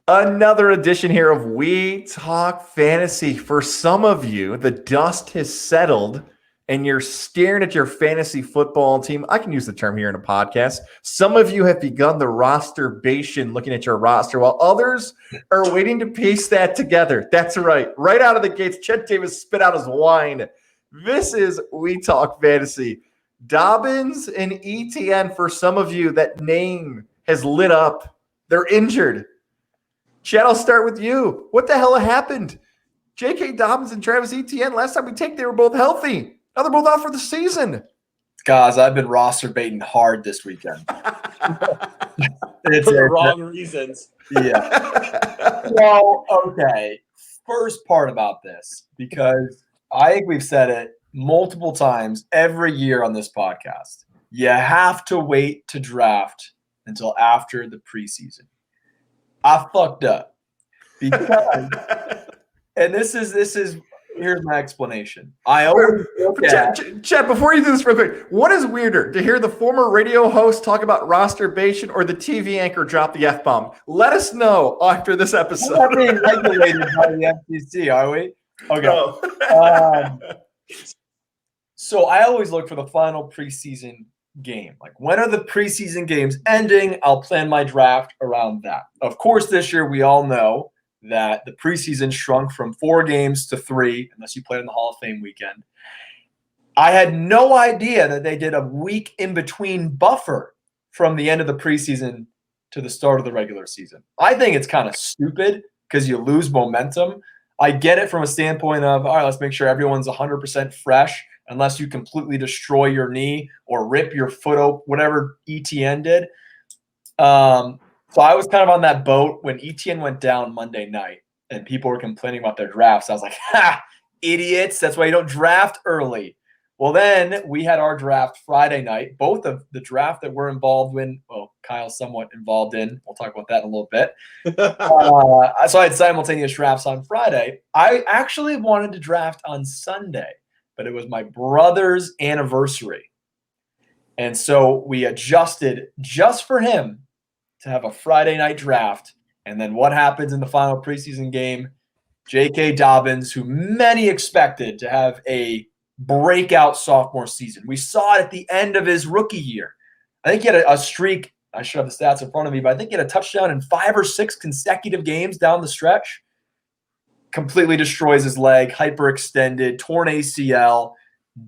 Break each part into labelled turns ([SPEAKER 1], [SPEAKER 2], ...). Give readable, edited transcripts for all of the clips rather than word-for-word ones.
[SPEAKER 1] Another edition here of We Talk Fantasy. For some of you, the dust has settled and you're staring at your fantasy football team. I can use the term here in a podcast. Some of you have begun the rosterbation, looking at your roster, while others are waiting to piece that together. That's right. Right out of the gates, Chet Davis spit out his wine. This is We Talk Fantasy. Dobbins and ETN, for some of you, that name has lit up. They're injured. Chad, I'll start with you. What the hell happened? J.K. Dobbins and Travis Etienne, last time we take, they were both healthy. Now they're both out for the season.
[SPEAKER 2] Guys, I've been roster baiting hard this weekend.
[SPEAKER 3] For the wrong reasons.
[SPEAKER 2] Yeah. Well, okay. First part about this, because I think we've said it multiple times every year on this podcast. You have to wait to draft until after the preseason. I fucked up because, and this is here's my explanation. I always
[SPEAKER 1] Chad, before you do this real quick, what is weirder, to hear the former radio host talk about rosterbation or the TV anchor drop the F-bomb? Let us know after this episode.
[SPEAKER 2] We're not being regulated by the FCC, are we? Okay.
[SPEAKER 1] No.
[SPEAKER 2] So I always look for the final preseason game. Like, when are the preseason games ending? I'll plan my draft around that. Of course, this year we all know that the preseason shrunk from 4 games to 3, unless you played in the Hall of Fame weekend. I had no idea that they did a week in between buffer from the end of the preseason to the start of the regular season. I think it's kind of stupid because you lose momentum. I get it from a standpoint of, all right, let's make sure everyone's 100% fresh, unless you completely destroy your knee or rip your foot open, whatever ETN did. So I was kind of on that boat when ETN went down Monday night and people were complaining about their drafts. I was like, ha, idiots. That's why you don't draft early. Well, then we had our draft Friday night, both of the draft that we're involved in. Well, Kyle's somewhat involved in. We'll talk about that in a little bit. So I had simultaneous drafts on Friday. I actually wanted to draft on Sunday, but it was my brother's anniversary. And so we adjusted just for him to have a Friday night draft. And then what happens in the final preseason game? J.K. Dobbins, who many expected to have a breakout sophomore season. We saw it at the end of his rookie year. I think he had a streak. I should have the stats in front of me, but I think he had a touchdown in 5 or 6 consecutive games down the stretch. Completely destroys his leg, hyperextended, torn ACL,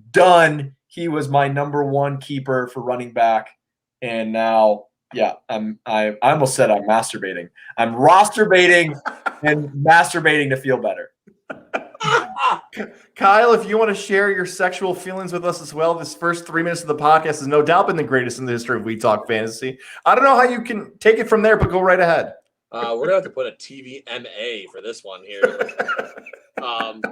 [SPEAKER 2] done. He was my number 1 keeper for running back. And now, yeah, I almost said I'm masturbating. I'm roster baiting and masturbating to feel better.
[SPEAKER 1] Kyle, if you want to share your sexual feelings with us as well, this first 3 minutes of the podcast has no doubt been the greatest in the history of We Talk Fantasy. I don't know how you can take it from there, but go right ahead.
[SPEAKER 3] We're going to have to put a TVMA for this one here.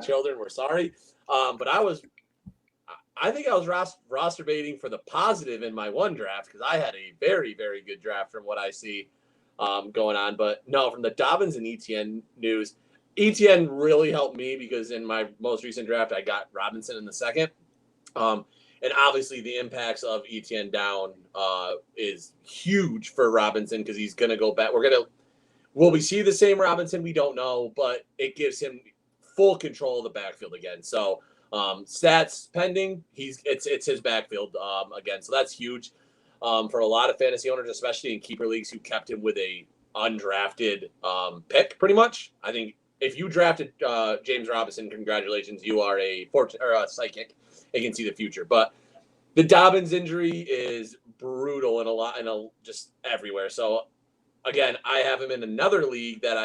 [SPEAKER 3] Children, we're sorry. But I think I was roster baiting for the positive in my one draft because I had a very, very good draft from what I see going on. But no, from the Dobbins and ETN news, ETN really helped me because in my most recent draft, I got Robinson in the second. And obviously the impacts of ETN down is huge for Robinson because he's going to go back. Will we see the same Robinson? We don't know, but it gives him full control of the backfield again. So stats pending, it's his backfield again. So that's huge for a lot of fantasy owners, especially in keeper leagues who kept him with a undrafted pick pretty much. I think if you drafted James Robinson, congratulations, you are a psychic and can see the future. But the Dobbins injury is brutal in just everywhere. So again, I have him in another league that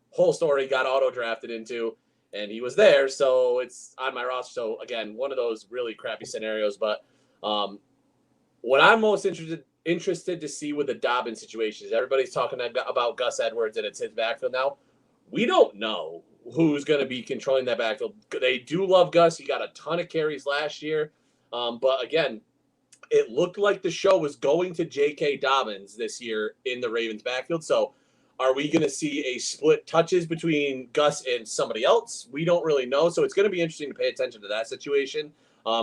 [SPEAKER 3] whole story got auto drafted into, and he was there, so it's on my roster. So again, one of those really crappy scenarios. But what I'm most interested to see with the Dobbins situation is everybody's talking about Gus Edwards and it's his backfield now. We don't know who's going to be controlling that backfield. They do love Gus. He got a ton of carries last year. But again, it looked like the show was going to J.K. Dobbins this year in the Ravens backfield. So are we going to see a split touches between Gus and somebody else? We don't really know. So it's going to be interesting to pay attention to that situation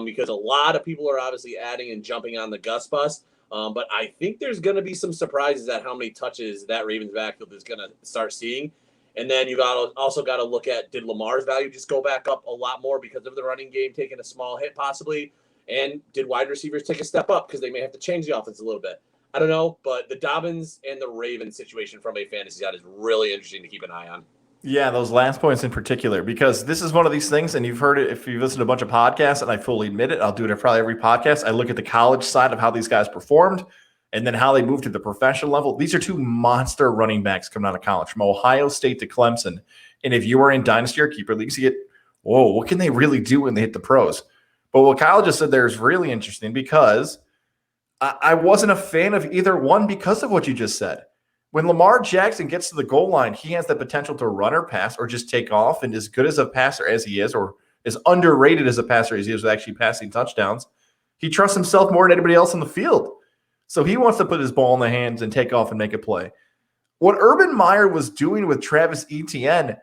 [SPEAKER 3] because a lot of people are obviously adding and jumping on the Gus bus. But I think there's going to be some surprises at how many touches that Ravens backfield is going to start seeing. And then you also got to look at, did Lamar's value just go back up a lot more because of the running game taking a small hit possibly? And did wide receivers take a step up because they may have to change the offense a little bit? I don't know, but the Dobbins and the Ravens situation from a fantasy side is really interesting to keep an eye on.
[SPEAKER 1] Yeah, those last points in particular, because this is one of these things, and you've heard it if you've listened to a bunch of podcasts, and I fully admit it, I'll do it at probably every podcast. I look at the college side of how these guys performed and then how they moved to the professional level. These are two monster running backs coming out of college, from Ohio State to Clemson. And if you are in Dynasty or Keeper Leagues, you get, whoa, what can they really do when they hit the pros? But what Kyle just said there is really interesting, because I wasn't a fan of either one because of what you just said. When Lamar Jackson gets to the goal line, he has the potential to run or pass or just take off. And as good as a passer as he is, or as underrated as a passer as he is with actually passing touchdowns, he trusts himself more than anybody else in the field. So he wants to put his ball in the hands and take off and make a play. What Urban Meyer was doing with Travis Etienne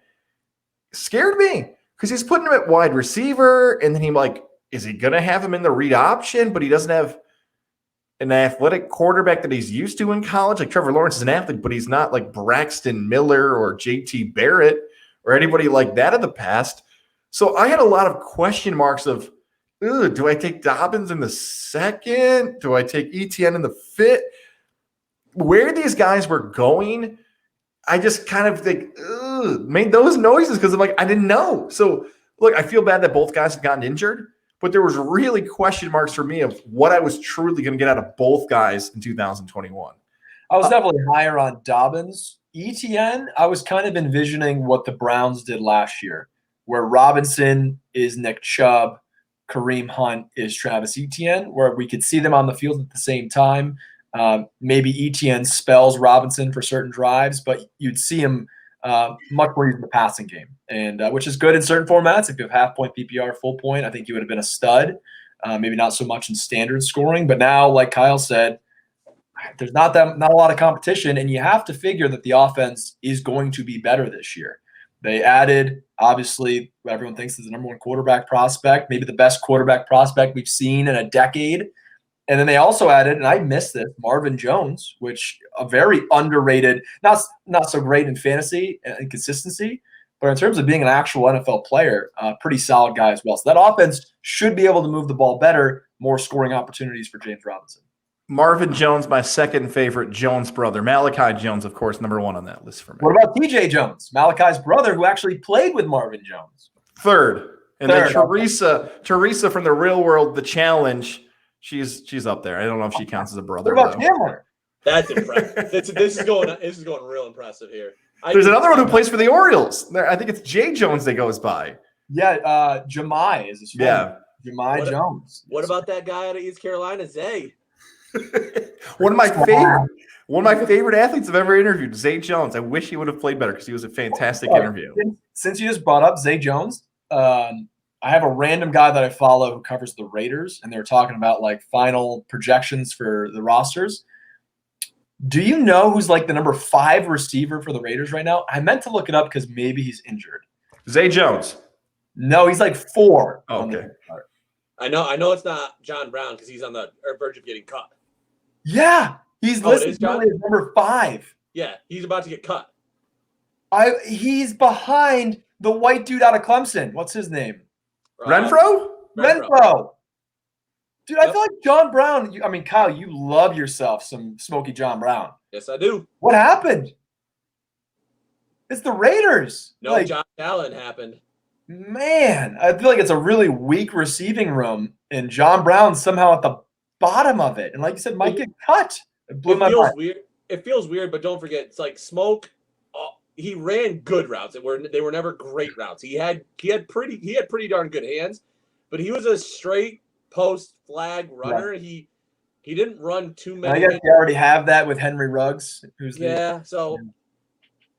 [SPEAKER 1] scared me, because he's putting him at wide receiver, and then is he going to have him in the read option, but he doesn't have an athletic quarterback that he's used to in college? Like, Trevor Lawrence is an athlete, but he's not like Braxton Miller or JT Barrett or anybody like that in the past. So I had a lot of question marks of, do I take Dobbins in the second? Do I take ETN in the fifth? Where these guys were going, I just kind of think, made those noises because I'm like, I didn't know. So look, I feel bad that both guys have gotten injured, but there was really question marks for me of what I was truly going to get out of both guys in 2021.
[SPEAKER 2] I was definitely higher on Dobbins. ETN, I was kind of envisioning what the Browns did last year, where Robinson is Nick Chubb, Kareem Hunt is Travis Etienne, where we could see them on the field at the same time. Maybe Etienne spells Robinson for certain drives, but you'd see him much more in the passing game, and which is good in certain formats. If you have half-point PPR, full point, I think he would have been a stud. Maybe not so much in standard scoring, but now, like Kyle said, there's not a lot of competition, and you have to figure that the offense is going to be better this year. They added, obviously, everyone thinks is the number one quarterback prospect, maybe the best quarterback prospect we've seen in a decade. And then they also added, and I missed this, Marvin Jones, which a very underrated, not so great in fantasy and consistency, but in terms of being an actual NFL player, pretty solid guy as well. So that offense should be able to move the ball better, more scoring opportunities for James Robinson.
[SPEAKER 1] Marvin Jones, my second favorite Jones brother. Malachi Jones, of course, number one on that list for me.
[SPEAKER 2] What about TJ Jones, Malachi's brother, who actually played with Marvin Jones?
[SPEAKER 1] Third. And then Teresa from the Real World, The Challenge, she's up there. I don't know if she counts as a brother.
[SPEAKER 2] What about Chandler?
[SPEAKER 3] That's impressive. This is going real impressive here.
[SPEAKER 1] There's another one who plays for the Orioles. I think it's Jay Jones that goes by.
[SPEAKER 2] Yeah, Jemai is his friend.
[SPEAKER 1] Yeah.
[SPEAKER 2] Jemai Jones.
[SPEAKER 3] What about that guy out of East Carolina, Zay?
[SPEAKER 1] One of my favorite athletes I've ever interviewed, Zay Jones. I wish he would have played better because he was a fantastic interview.
[SPEAKER 2] Since you just brought up Zay Jones, I have a random guy that I follow who covers the Raiders, and they were talking about like final projections for the rosters. Do you know who's like the number 5 receiver for the Raiders right now? I meant to look it up because maybe he's injured.
[SPEAKER 1] Zay Jones.
[SPEAKER 2] No, he's like 4.
[SPEAKER 1] Oh, okay.
[SPEAKER 3] I know it's not John Brown because he's on the verge of getting cut.
[SPEAKER 2] Yeah, he's listed as number 5.
[SPEAKER 3] Yeah, he's about to get cut.
[SPEAKER 2] He's behind the white dude out of Clemson. What's his name?
[SPEAKER 1] Renfro?
[SPEAKER 2] Renfro. Dude, I feel like John Brown. Kyle, you love yourself some Smokey John Brown.
[SPEAKER 3] Yes, I do.
[SPEAKER 2] What happened? It's the Raiders.
[SPEAKER 3] No, Josh Allen happened.
[SPEAKER 2] Man, I feel like it's a really weak receiving room, and John Brown somehow at the bottom of it. And like you said, might get cut. It blew my mind.
[SPEAKER 3] Weird. It feels weird, but don't forget, it's like Smoke. He ran good routes. They were never great routes. He had pretty darn good hands, but he was a straight post flag runner. Yeah. He didn't run too many.
[SPEAKER 2] I guess you already have that with Henry Ruggs.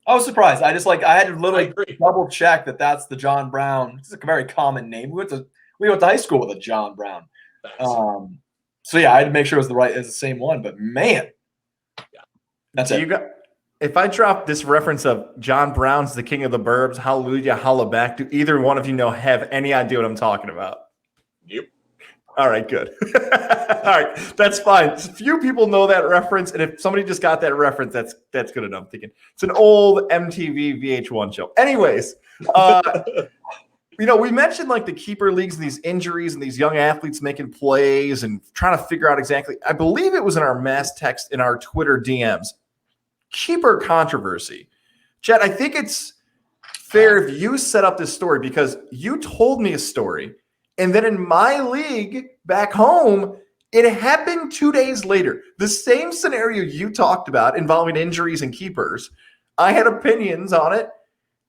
[SPEAKER 2] I was surprised. I had to literally double check that that's the John Brown. It's a very common name. We went to high school with a John Brown. So yeah, I had to make sure it was the same one. But man, that's it.
[SPEAKER 1] If I drop this reference of John Brown's the king of the burbs, hallelujah, holla back, do either one of you have any idea what I'm talking about?
[SPEAKER 3] Yep.
[SPEAKER 1] All right, good. All right, that's fine. Few people know that reference, and if somebody just got that reference, that's good enough. I'm thinking it's an old MTV VH1 show. Anyways, we mentioned like the keeper leagues and these injuries and these young athletes making plays and trying to figure out exactly. I believe it was in our mass text in our Twitter DMs. Keeper controversy. Chet, I think it's fair if you set up this story because you told me a story. And then in my league back home, it happened 2 days later. The same scenario you talked about involving injuries and keepers. I had opinions on it,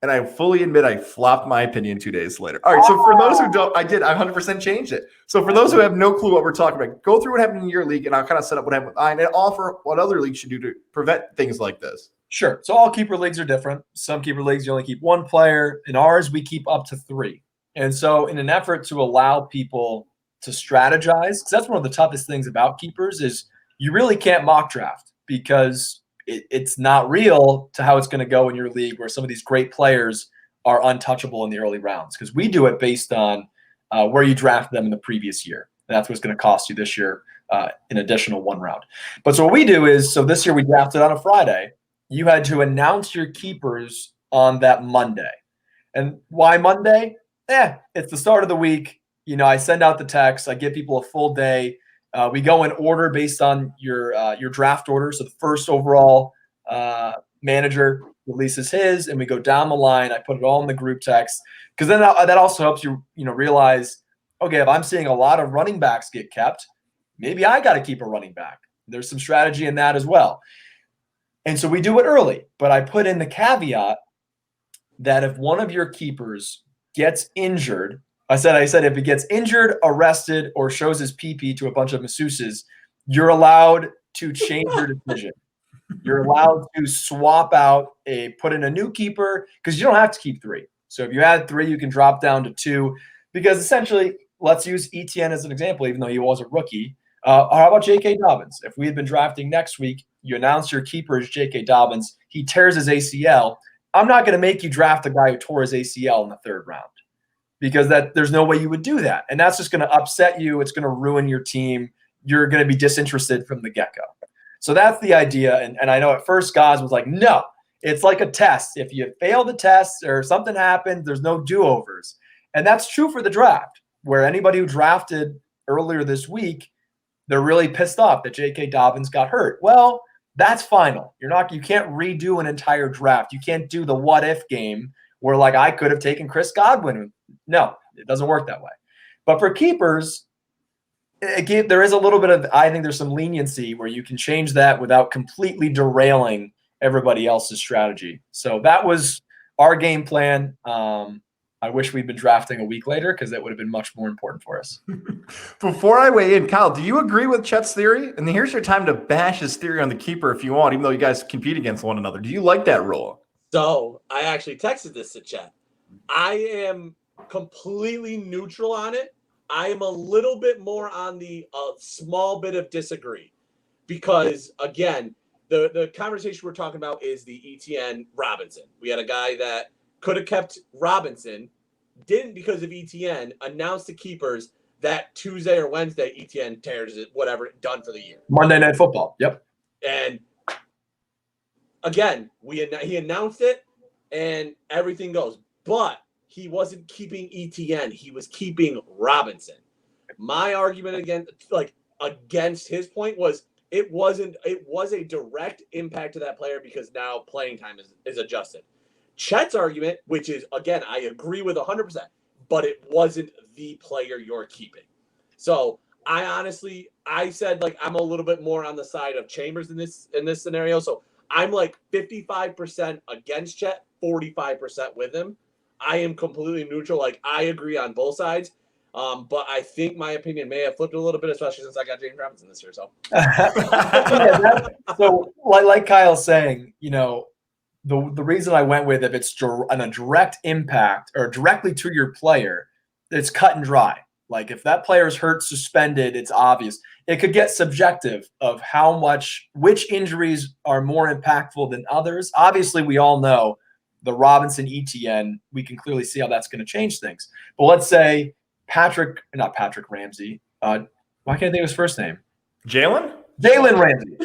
[SPEAKER 1] and I fully admit I flopped my opinion 2 days later. All right, so for those who don't, I 100% changed it. So for those who have no clue what we're talking about, go through what happened in your league, and I'll kind of set up what happened with mine and offer what other leagues should do to prevent things like this.
[SPEAKER 2] Sure. So all keeper leagues are different. Some keeper leagues, you only keep one player. In ours, we keep up to 3. And so in an effort to allow people to strategize, because that's one of the toughest things about keepers is you really can't mock draft because it's not real to how it's going to go in your league where some of these great players are untouchable in the early rounds because we do it based on where you draft them in the previous year. And that's what's going to cost you this year an additional 1 round. But so what we do is, so this year we drafted on a Friday. You had to announce your keepers on that Monday. And why Monday? It's the start of the week. I send out the text. I give people a full day. We go in order based on your draft order. So the first overall manager releases his, and we go down the line. I put it all in the group text because then that also helps you realize, okay, if I'm seeing a lot of running backs get kept, maybe I got to keep a running back. There's some strategy in that as well. And so we do it early, but I put in the caveat that if one of your keepers gets injured, I said if he gets injured, arrested, or shows his PP to a bunch of masseuses, you're allowed to change your decision. You're allowed to swap out put in a new keeper because you don't have to keep 3. So if you had 3, you can drop down to 2 because essentially, let's use ETN as an example, even though he was a rookie. How about J.K. Dobbins? If we had been drafting next week, you announce your keeper is J.K. Dobbins. He tears his ACL. I'm not going to make you draft a guy who tore his ACL in the 3rd round because there's no way you would do that. And that's just going to upset you. It's going to ruin your team. You're going to be disinterested from the get-go. So that's the idea. And I know at first Gaz was like, no, it's like a test. If you fail the test or something happens, there's no do-overs. And that's true for the draft, where anybody who drafted earlier this week, they're really pissed off that J.K. Dobbins got hurt. Well, that's final. You can't redo an entire draft. You can't do the what if game where like I could have taken Chris Godwin. No, it doesn't work that way. But for keepers, there is a little bit of, I think there's some leniency where you can change that without completely derailing everybody else's strategy. So that was our game plan. I wish we'd been drafting a week later because that would have been much more important for us.
[SPEAKER 1] Before I weigh in, Kyle, do you agree with Chet's theory? And here's your time to bash his theory on the keeper if you want, even though you guys compete against one another. Do you like that rule?
[SPEAKER 3] So I actually texted this to Chet. I am completely neutral on it. I am a little bit more on the small bit of disagree because, again, the conversation we're talking about is the ETN Robinson. We had a guy that could have kept Robinson, didn't because of ETN, announced to keepers that Tuesday or Wednesday ETN tears it, whatever, done for the year.
[SPEAKER 2] Monday Night Football. Yep.
[SPEAKER 3] And again, he announced it and everything goes. But he wasn't keeping ETN. He was keeping Robinson. My argument against his point was it was a direct impact to that player because now playing time is adjusted. Chet's argument, which is, again, I agree with 100%, but it wasn't the player you're keeping. So I said I'm a little bit more on the side of Chambers in this scenario. So I'm 55% against Chet, 45% with him. I am completely neutral. I agree on both sides. But I think my opinion may have flipped a little bit, especially since I got James Robinson this year. So,
[SPEAKER 2] so like Kyle's saying, the reason I went with if it's a direct impact or directly to your player, it's cut and dry. Like if that player is hurt, suspended, it's obvious. It could get subjective of which injuries are more impactful than others. Obviously, we all know the Robinson ETN, we can clearly see how that's going to change things. But let's say not Patrick Ramsey, Why can't I think of his first name?
[SPEAKER 1] Jalen
[SPEAKER 2] Ramsey.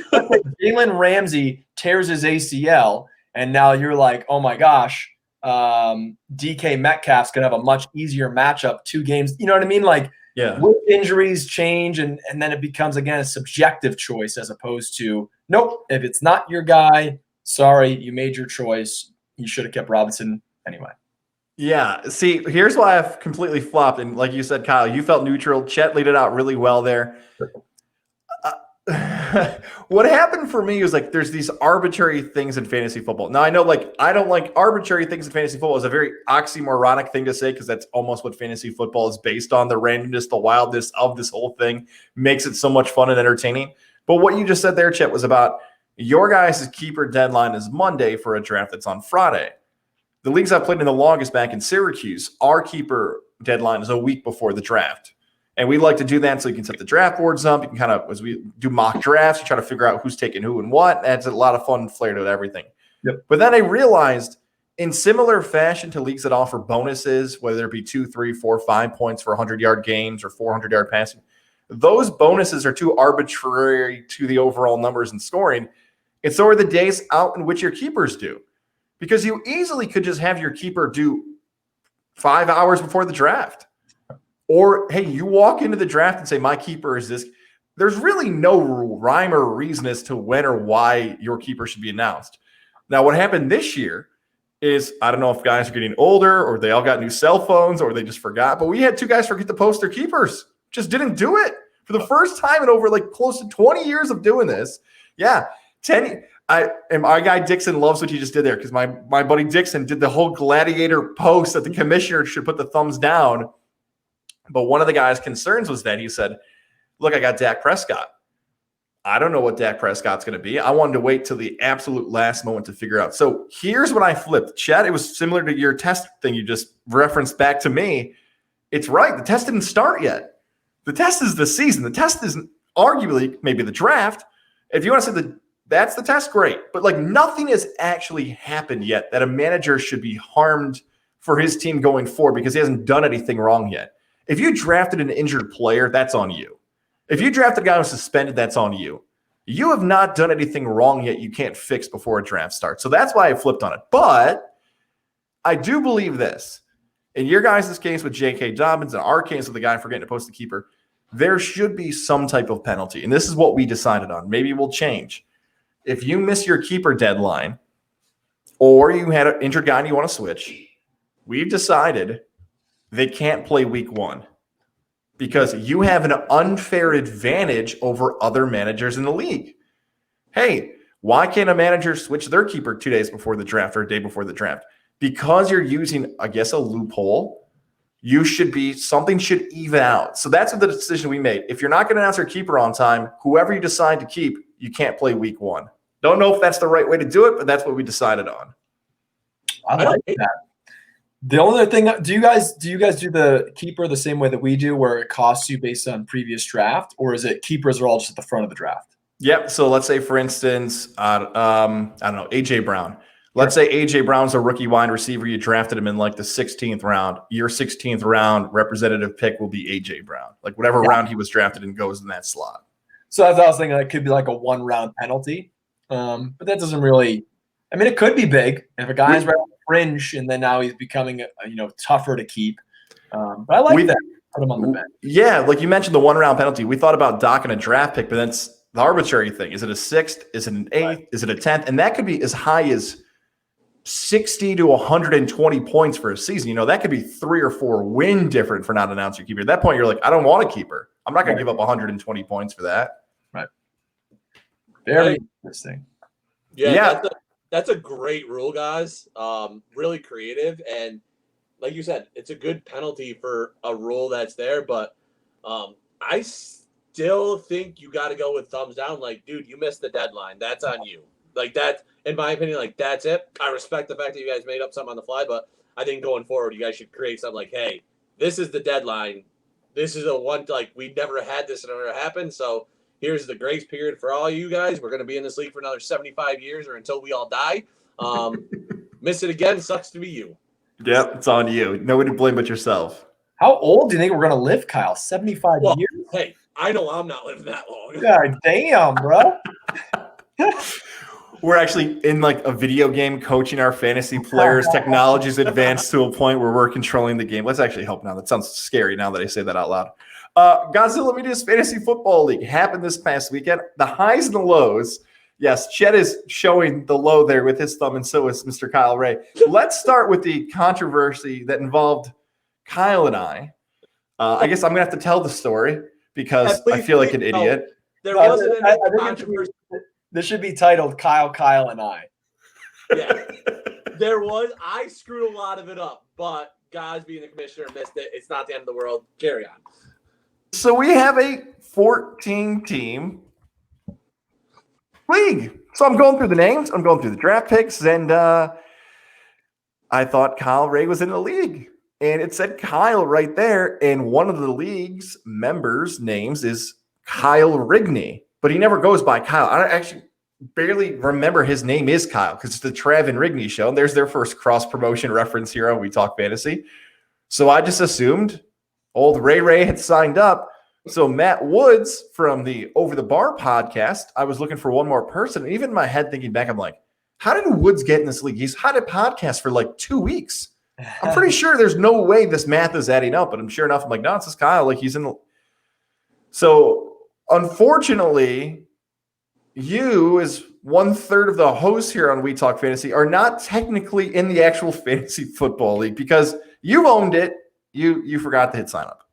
[SPEAKER 2] Jalen Ramsey tears his ACL, and now you're like, oh my gosh, DK Metcalf's gonna have a much easier matchup 2 games. You know what I mean? Like, with injuries change, and then it becomes again a subjective choice as opposed to nope. If it's not your guy, sorry, you made your choice. You should have kept Robinson anyway.
[SPEAKER 1] Yeah. See, here's why I've completely flopped. And like you said, Kyle, you felt neutral. Chet laid it out really well there. What happened for me was like there's these arbitrary things in fantasy football. Now I know like I don't like arbitrary things in fantasy football. Is a very oxymoronic thing to say because that's almost what fantasy football is based on. The randomness, the wildness of this whole thing makes it so much fun and entertaining. But what you just said there, Chet, was about your guys' keeper deadline is Monday for a draft that's on Friday. The leagues I've played in the longest back in Syracuse, our keeper deadline is a week before the draft. And we like to do that so you can set the draft boards up. You can kind of, as we do mock drafts, you try to figure out who's taking who and what. Adds a lot of fun flair to everything.
[SPEAKER 2] Yep.
[SPEAKER 1] But then I realized in similar fashion to leagues that offer bonuses, whether it be 2, 3, 4, 5 points for 100-yard games or 400-yard passing, those bonuses are too arbitrary to the overall numbers and scoring. And so are the days out in which your keepers do. Because you easily could just have your keeper do 5 hours before the draft. Or, hey, you walk into the draft and say, my keeper is this. There's really no rhyme or reason as to when or why your keeper should be announced. Now, what happened this year is, I don't know if guys are getting older or they all got new cell phones or they just forgot, but we had 2 guys forget to post their keepers. Just didn't do it. For the first time in over like close to 20 years of doing this. Yeah, 10. And my guy Dixon loves what you just did there because my buddy Dixon did the whole gladiator post that the commissioner should put the thumbs down. But one of the guy's concerns was that he said, look, I got Dak Prescott. I don't know what Dak Prescott's going to be. I wanted to wait till the absolute last moment to figure out. So here's what I flipped. Chad, it was similar to your test thing you just referenced back to me. It's right. The test didn't start yet. The test is the season. The test is arguably maybe the draft. If you want to say that's the test, great. But like nothing has actually happened yet that a manager should be harmed for his team going forward because he hasn't done anything wrong yet. If you drafted an injured player, that's on you. If you drafted a guy who's suspended, that's on you. You have not done anything wrong yet you can't fix before a draft starts. So that's why I flipped on it. But I do believe this. In your guys' case with J.K. Dobbins, in our case with the guy forgetting to post the keeper, there should be some type of penalty. And this is what we decided on. Maybe we'll change. If you miss your keeper deadline or you had an injured guy and you want to switch, we've decided they can't play week 1 because you have an unfair advantage over other managers in the league. Hey, why can't a manager switch their keeper 2 days before the draft or a day before the draft? Because you're using, I guess, a loophole. Something should even out. So that's what the decision we made. If you're not going to announce your keeper on time, whoever you decide to keep, you can't play week 1. Don't know if that's the right way to do it, but that's what we decided on.
[SPEAKER 2] I like that. The only other thing, do you guys do the keeper the same way that we do, where it costs you based on previous draft, or is it keepers are all just at the front of the draft?
[SPEAKER 1] Yep. So let's say, for instance, I don't know, AJ Brown. Let's say AJ Brown's a rookie wide receiver. You drafted him in like the 16th round. Your 16th round representative pick will be AJ Brown. Like whatever round he was drafted in goes in that slot.
[SPEAKER 2] So as I was thinking, it could be like a 1-round penalty, but that doesn't really. I mean, it could be big if a guy's right on the fringe, and then now he's becoming, tougher to keep. But I like that. Put him on the bench.
[SPEAKER 1] Yeah, like you mentioned the 1-round penalty. We thought about docking a draft pick, but that's the arbitrary thing. Is it a 6th? Is it an 8th? Right. Is it a 10th? And that could be as high as 60 to 120 points for a season. That could be 3 or 4 win different for not announcing your keeper. At that point, you're like, I don't want a keeper. I'm not going to give up 120 points for that.
[SPEAKER 2] Right. Very interesting.
[SPEAKER 3] Yeah. That's a great rule, guys. Really creative. And like you said, it's a good penalty for a rule that's there. But I still think you got to go with thumbs down. Like, dude, you missed the deadline. That's on you. Like, that, in my opinion, like, that's it. I respect the fact that you guys made up something on the fly. But I think going forward, you guys should create something like, hey, this is the deadline. This is we never had this and it never happened. So here's the grace period for all you guys. We're going to be in this league for another 75 years or until we all die. Miss it again, sucks to be you.
[SPEAKER 1] Yep, it's on you. Nobody to blame but yourself.
[SPEAKER 2] How old do you think we're going to live, Kyle? 75 years?
[SPEAKER 3] Hey, I know I'm not living that long.
[SPEAKER 2] God damn, bro.
[SPEAKER 1] We're actually in like a video game coaching our fantasy players. Technology's advanced to a point where we're controlling the game. Let's actually help now. That sounds scary now that I say that out loud. Godzilla Media's Fantasy Football League happened this past weekend. The highs and the lows. Yes, Chet is showing the low there with his thumb, and so is Mr. Kyle Ray. Let's start with the controversy that involved Kyle and I. I guess I'm going to have to tell the story because I feel like an idiot.
[SPEAKER 3] There wasn't any controversy.
[SPEAKER 2] This should be titled Kyle, and I.
[SPEAKER 3] Yeah, there was. I screwed a lot of it up, but guys being the commissioner missed it. It's not the end of the world. Carry on.
[SPEAKER 1] So we have a 14-team league. So I'm going through the names. I'm going through the draft picks, and I thought Kyle Ray was in the league. And it said Kyle right there, and one of the league's members' names is Kyle Rigney. But he never goes by Kyle. I actually barely remember his name is Kyle because it's the Trav and Rigney show. And there's their first cross-promotion reference here on We Talk Fantasy. So I just assumed old Ray had signed up. So Matt Woods from the Over the Bar podcast, I was looking for one more person. And even in my head thinking back, I'm like, how did Woods get in this league? He's had a podcast for like 2 weeks. I'm pretty sure there's no way this math is adding up. But I'm sure enough, I'm like, no, it's just Kyle. Like he's in the – so – unfortunately, you, as 1/3 of the hosts here on We Talk Fantasy, are not technically in the actual fantasy football league because you've owned it. You forgot to hit sign up.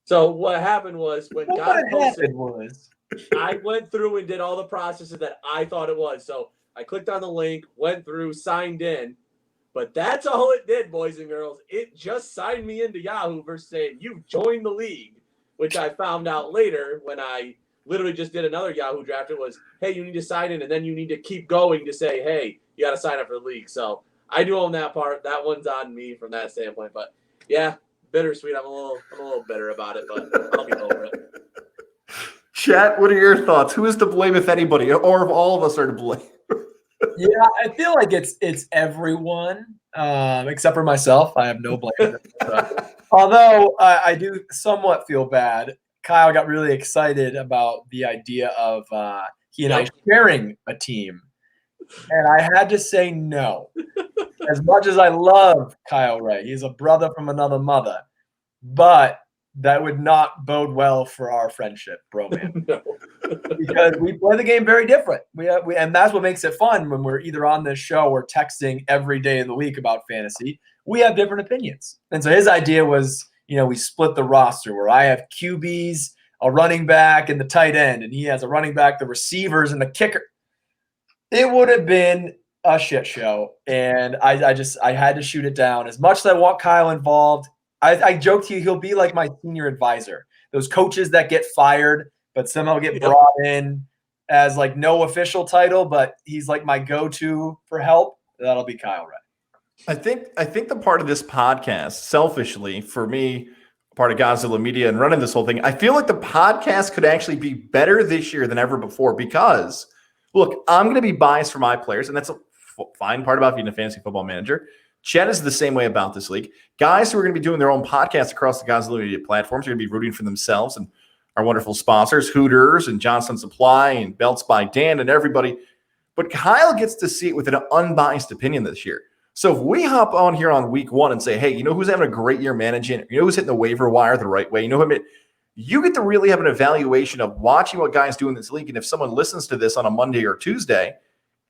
[SPEAKER 3] So what happened was when God posted,
[SPEAKER 2] was
[SPEAKER 3] I went through and did all the processes that I thought it was. So I clicked on the link, went through, signed in. But that's all it did, boys and girls. It just signed me into Yahoo versus saying, you've joined the league. Which I found out later when I literally just did another Yahoo draft. It was, hey, you need to sign in, and then you need to keep going to say, hey, you got to sign up for the league. So I do own that part. That one's on me from that standpoint. But yeah, bittersweet. I'm a little bitter about it, but I'll get over it.
[SPEAKER 1] Chat, what are your thoughts? Who is to blame, if anybody, or if all of us are to blame?
[SPEAKER 2] Yeah, I feel like it's everyone except for myself. I have no blame. Although I do somewhat feel bad. Kyle got really excited about the idea of he and I sharing a team. And I had to say no. As much as I love Kyle Ray, he's a brother from another mother. But that would not bode well for our friendship, bro, man.
[SPEAKER 3] No.
[SPEAKER 2] Because we play the game very different. And that's what makes it fun when we're either on this show or texting every day of the week about fantasy. We have different opinions. And so his idea was, we split the roster where I have QBs, a running back, and the tight end. And he has a running back, the receivers, and the kicker. It would have been a shit show. And I had to shoot it down. As much as I want Kyle involved, I joked to you, he'll be like my senior advisor. Those coaches that get fired, but somehow get brought in as like no official title, but he's like my go-to for help. That'll be Kyle Ray.
[SPEAKER 1] I think the part of this podcast, selfishly, for me, part of Godzilla Media and running this whole thing, I feel like the podcast could actually be better this year than ever before because, look, I'm going to be biased for my players, and that's a fine part about being a fantasy football manager. Chet is the same way about this league. Guys who are going to be doing their own podcasts across the Godzilla Media platforms are going to be rooting for themselves and our wonderful sponsors, Hooters and Johnson Supply and Belts by Dan and everybody. But Kyle gets to see it with an unbiased opinion this year. So if we hop on here on week one and say, hey, you know who's having a great year managing? You know who's hitting the waiver wire the right way? You know who you get to really have an evaluation of watching what guys do in this league. And if someone listens to this on a Monday or Tuesday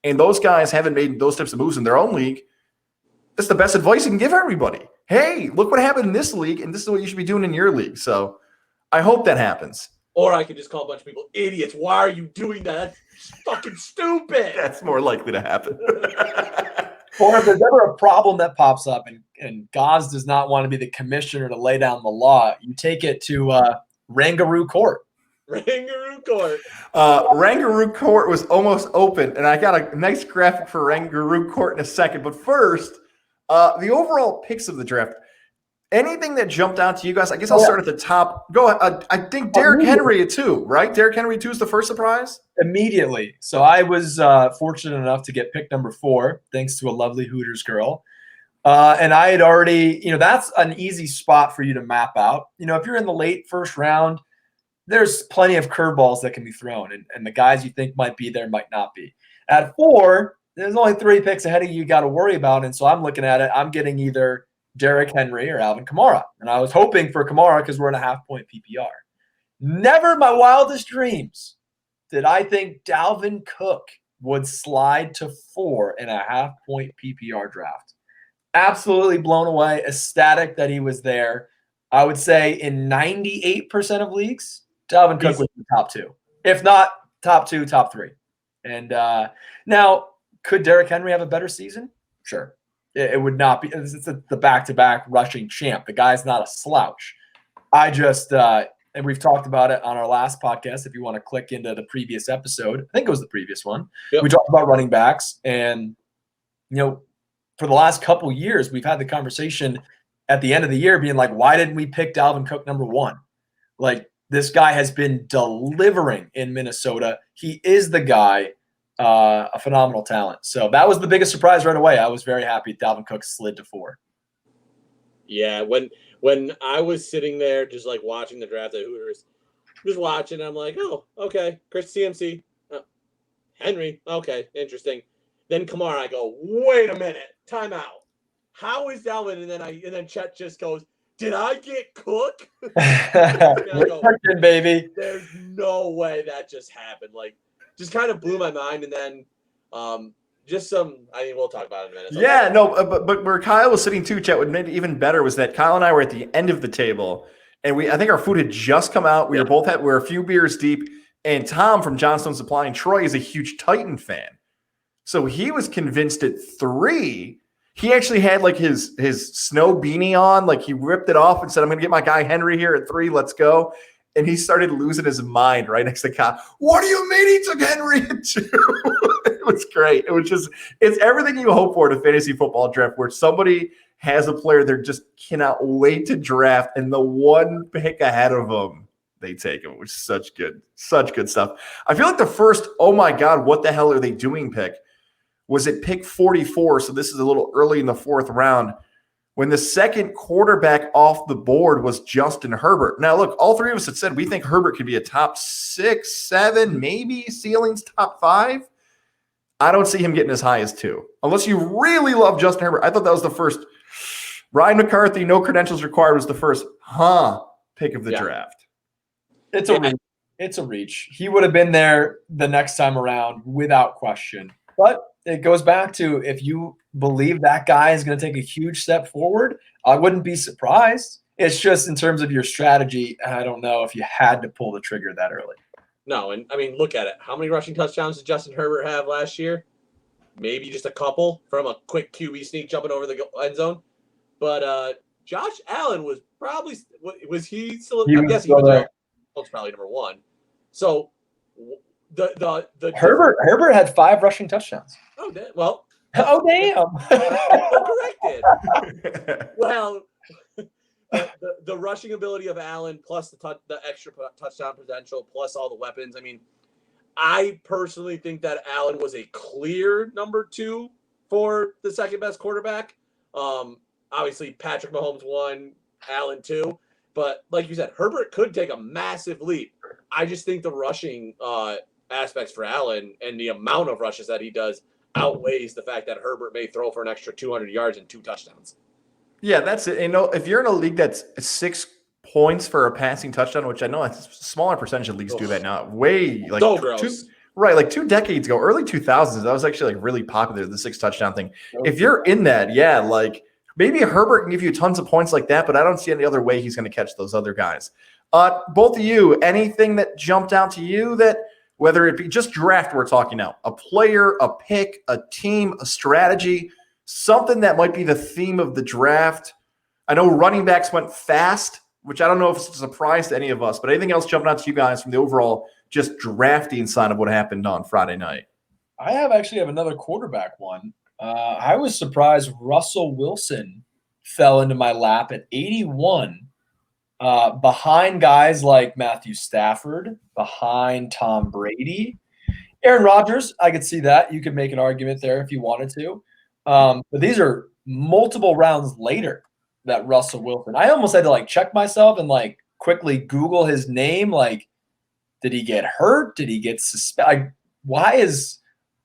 [SPEAKER 1] and those guys haven't made those types of moves in their own league, that's the best advice you can give everybody. Hey, look what happened in this league, and this is what you should be doing in your league. So I hope that happens.
[SPEAKER 3] Or I could just call a bunch of people idiots. Why are you doing that? That's fucking stupid.
[SPEAKER 1] That's more likely to happen.
[SPEAKER 2] Or if there's ever a problem that pops up and Gaz does not want to be the commissioner to lay down the law, you take it to Rangaroo Court.
[SPEAKER 3] Rangaroo Court.
[SPEAKER 1] Rangaroo Court was almost open, and I got a nice graphic for Rangaroo Court in a second. But first, the overall picks of the draft. Anything that jumped out to you guys? I guess I'll start at the top. Go ahead. I think Derrick Henry too, right? Derrick Henry too is the first surprise?
[SPEAKER 2] Immediately. So I was fortunate enough to get pick number 4, thanks to a lovely Hooters girl. And I had already, that's an easy spot for you to map out. If you're in the late first round, there's plenty of curveballs that can be thrown, and the guys you think might be there might not be. At 4, there's only 3 picks ahead of you got to worry about, and so I'm looking at it. I'm getting either Derrick Henry or Alvin Kamara, and I was hoping for Kamara because we're in a half-point PPR. Never in my wildest dreams did I think Dalvin Cook would slide to 4 in a half-point PPR draft. Absolutely blown away, ecstatic that he was there. I would say in 98% of leagues, Dalvin Cook was the top 2. If not top 2, top 3. And now, could Derrick Henry have a better season? Sure. It would not be. It's the back-to-back rushing champ. The guy's not a slouch. I just and we've talked about it on our last podcast. If you want to click into the previous episode, I think it was the previous one. Yep. We talked about running backs, and for the last couple years, we've had the conversation at the end of the year being like, why didn't we pick Dalvin Cook number 1? Like, this guy has been delivering in Minnesota. He is the guy, a phenomenal talent. So that was the biggest surprise right away. I was very happy Dalvin Cook slid to 4.
[SPEAKER 3] Yeah, when I was sitting there just like watching the draft at Hooters, just watching, I'm like, oh, okay, Chris CMC, Henry, okay, interesting. Then Kamara, I go, wait a minute, time out. How is Dalvin? And then Chet just goes, did I get Cook?
[SPEAKER 2] Go, baby.
[SPEAKER 3] There's no way that just happened. Like, just kind of blew my mind. And then just we'll talk about it in a minute.
[SPEAKER 1] Yeah, no, but where Kyle was sitting too, Chet, what made it even better was that Kyle and I were at the end of the table, and I think our food had just come out. We were a few beers deep, and Tom from Johnstone Supply and Troy is a huge Titan fan. So he was convinced at 3. He actually had like his snow beanie on, like he ripped it off and said, I'm going to get my guy Henry here at 3. Let's go. And he started losing his mind right next to Kyle. What do you mean he took Henry at 2? It was great. It's everything you hope for in a fantasy football draft where somebody has a player they just cannot wait to draft, and the one pick ahead of them, they take him, which is such good stuff. I feel like the first, oh my God, what the hell are they doing pick was at pick 44. So this is a little early in the 4th round when the second quarterback off the board was Justin Herbert. Now, look, all 3 of us had said we think Herbert could be a top 6, 7, maybe ceilings top 5. I don't see him getting as high as 2, unless you really love Justin Herbert. I thought that was the first. Ryan McCarthy, no credentials required, was the first pick of the draft.
[SPEAKER 2] It's a reach. He would have been there the next time around without question. But it goes back to, if you believe that guy is going to take a huge step forward, I wouldn't be surprised. It's just in terms of your strategy, I don't know if you had to pull the trigger that early.
[SPEAKER 3] No, and I mean, look at it. How many rushing touchdowns did Justin Herbert have last year? Maybe just a couple from a quick QB sneak jumping over the end zone. But Josh Allen was probably – was he still – I'm guessing he was probably number 1. So the
[SPEAKER 2] Herbert had 5 rushing touchdowns.
[SPEAKER 3] Oh, well.
[SPEAKER 2] Oh, damn.
[SPEAKER 3] Corrected. Well, the rushing ability of Allen plus the extra touchdown potential plus all the weapons. I mean, I personally think that Allen was a clear number 2 for the second best quarterback. Obviously, Patrick Mahomes 1, Allen 2. But like you said, Herbert could take a massive leap. I just think the rushing aspects for Allen and the amount of rushes that he does outweighs the fact that Herbert may throw for an extra 200 yards and 2 touchdowns.
[SPEAKER 1] Yeah, that's it. If you're in a league that's 6 points for a passing touchdown, which I know a smaller percentage of leagues do that now, way like
[SPEAKER 3] so gross.
[SPEAKER 1] Like 2 decades ago, early 2000s, that was actually like really popular, the 6 touchdown thing. If you're in that, yeah, like maybe Herbert can give you tons of points like that, but I don't see any other way he's going to catch those other guys. Both of you, anything that jumped out to you that, whether it be just draft we're talking now, a player, a pick, a team, a strategy, something that might be the theme of the draft? I know running backs went fast, which I don't know if it's a surprise to any of us, but anything else jumping out to you guys from the overall just drafting side of what happened on Friday night?
[SPEAKER 2] I actually have another quarterback one. I was surprised Russell Wilson fell into my lap at 81, behind guys like Matthew Stafford, behind Tom Brady. Aaron Rodgers, I could see that. You could make an argument there if you wanted to. But these are multiple rounds later that Russell Wilson. I almost had to check myself and quickly Google his name. Did he get hurt? Did he get suspended? Why is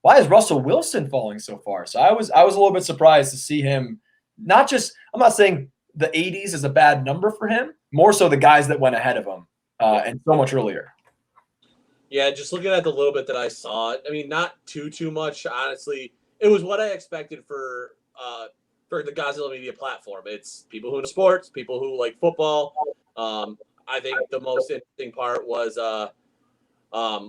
[SPEAKER 2] Russell Wilson falling so far? So I was a little bit surprised to see him. Not just, I'm not saying the 80s is a bad number for him, more so the guys that went ahead of him and so much earlier.
[SPEAKER 3] Yeah, just looking at the little bit that I saw, I mean, not too much, honestly. It was what I expected for the Godzilla Media platform. It's people who know sports, people who like football. I think the most interesting part was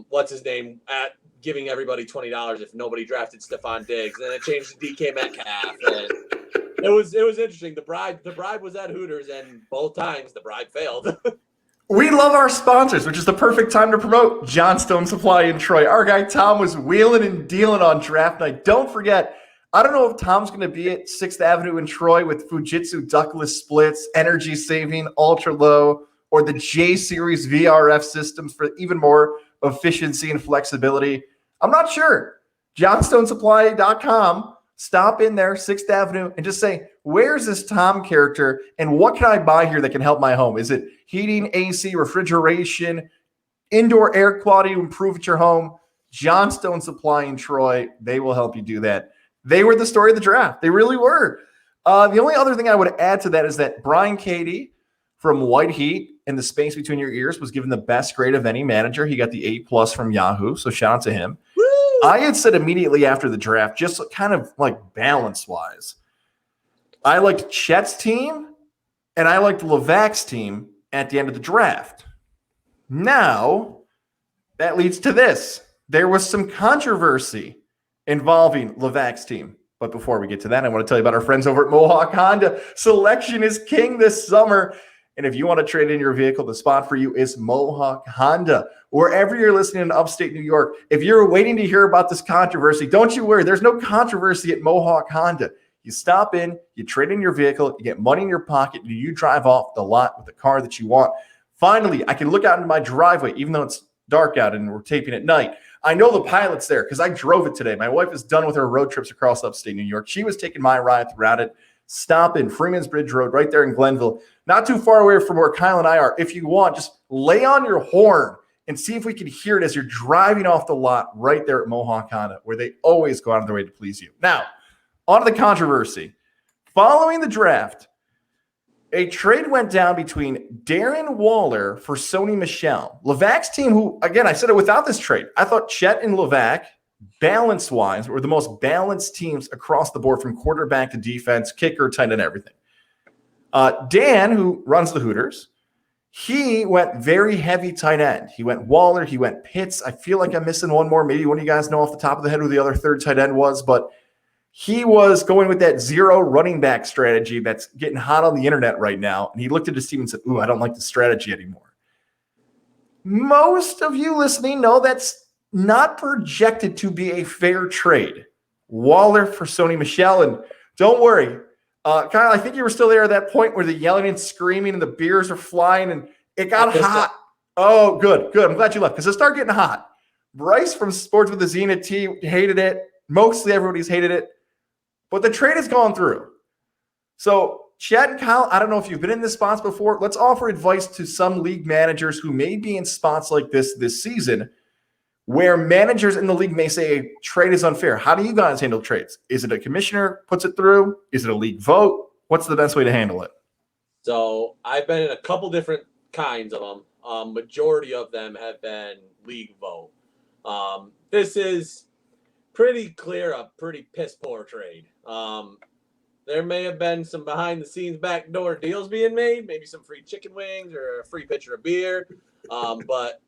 [SPEAKER 3] what's his name at giving everybody $20 if nobody drafted Stephon Diggs. Then it changed to DK Metcalf, and it was interesting. The bribe was at Hooters, and both times the bribe failed.
[SPEAKER 1] We love our sponsors, which is the perfect time to promote Johnstone Supply in Troy. Our guy Tom was wheeling and dealing on draft night. Don't forget, I don't know if Tom's going to be at 6th Avenue in Troy with Fujitsu ductless splits, energy saving, ultra low, or the J Series VRF systems for even more efficiency and flexibility. I'm not sure. JohnstoneSupply.com. Stop in there, 6th Avenue, and just say, where's this Tom character and what can I buy here that can help my home? Is it heating, AC, refrigeration, indoor air quality to improve at your home? Johnstone Supply in Troy, they will help you do that. They were the story of the draft. They really were. The only other thing I would add to that is that Brian Cady from White Heat in the space between your ears was given the best grade of any manager. He got the A+ from Yahoo, so shout out to him. I had said immediately after the draft, just kind of like balance-wise, I liked Chet's team and I liked Levac's team at the end of the draft. Now, that leads to this. There was some controversy involving Levac's team. But before we get to that, I want to tell you about our friends over at Mohawk Honda. Selection is king this summer. And if you want to trade in your vehicle, the spot for you is Mohawk Honda. Wherever you're listening in upstate New York, if you're waiting to hear about this controversy, don't you worry. There's no controversy at Mohawk Honda. You stop in, you trade in your vehicle, you get money in your pocket, and you drive off the lot with the car that you want. Finally, I can look out into my driveway, even though it's dark out and we're taping at night. I know the pilot's there because I drove it today. My wife is done with her road trips across upstate New York. She was taking my ride throughout it. Stop in Freeman's Bridge Road right there in Glenville. Not too far away from where Kyle and I are. If you want, just lay on your horn and see if we can hear it as you're driving off the lot right there at Mohawk Honda, where they always go out of their way to please you. Now, on to the controversy. Following the draft, a trade went down between Darren Waller for Sony Michel. Levac's team, who, again, I said it without this trade. I thought Chet and Levac, balance-wise, were the most balanced teams across the board from quarterback to defense, kicker, tight end, everything. Dan, who runs the Hooters, he went very heavy tight end. He went Waller. He went Pitts. I feel like I'm missing one more. Maybe one of you guys know off the top of the head who the other third tight end was, but he was going with that zero running back strategy that's getting hot on the internet right now. And he looked at his team and said, ooh, I don't like the strategy anymore. Most of you listening know that's not projected to be a fair trade. Waller for Sony Michel. And don't worry, Kyle, I think you were still there at that point where the yelling and screaming and the beers are flying and it got hot. Oh, good. I'm glad you left because it started getting hot. Bryce from Sports with the Zenith T hated it. Mostly everybody's hated it. But the trade has gone through. So, Chad and Kyle, I don't know if you've been in this spots before. Let's offer advice to some league managers who may be in spots like this season where managers in the league may say a trade is unfair. How do you guys handle trades? Is it a commissioner puts it through? Is it a league vote? What's the best way to handle it?
[SPEAKER 3] So I've been in a couple different kinds of them. Majority of them have been league vote. This is pretty clear a pretty piss poor trade. There may have been some behind the scenes backdoor deals being made, maybe some free chicken wings or a free pitcher of beer. But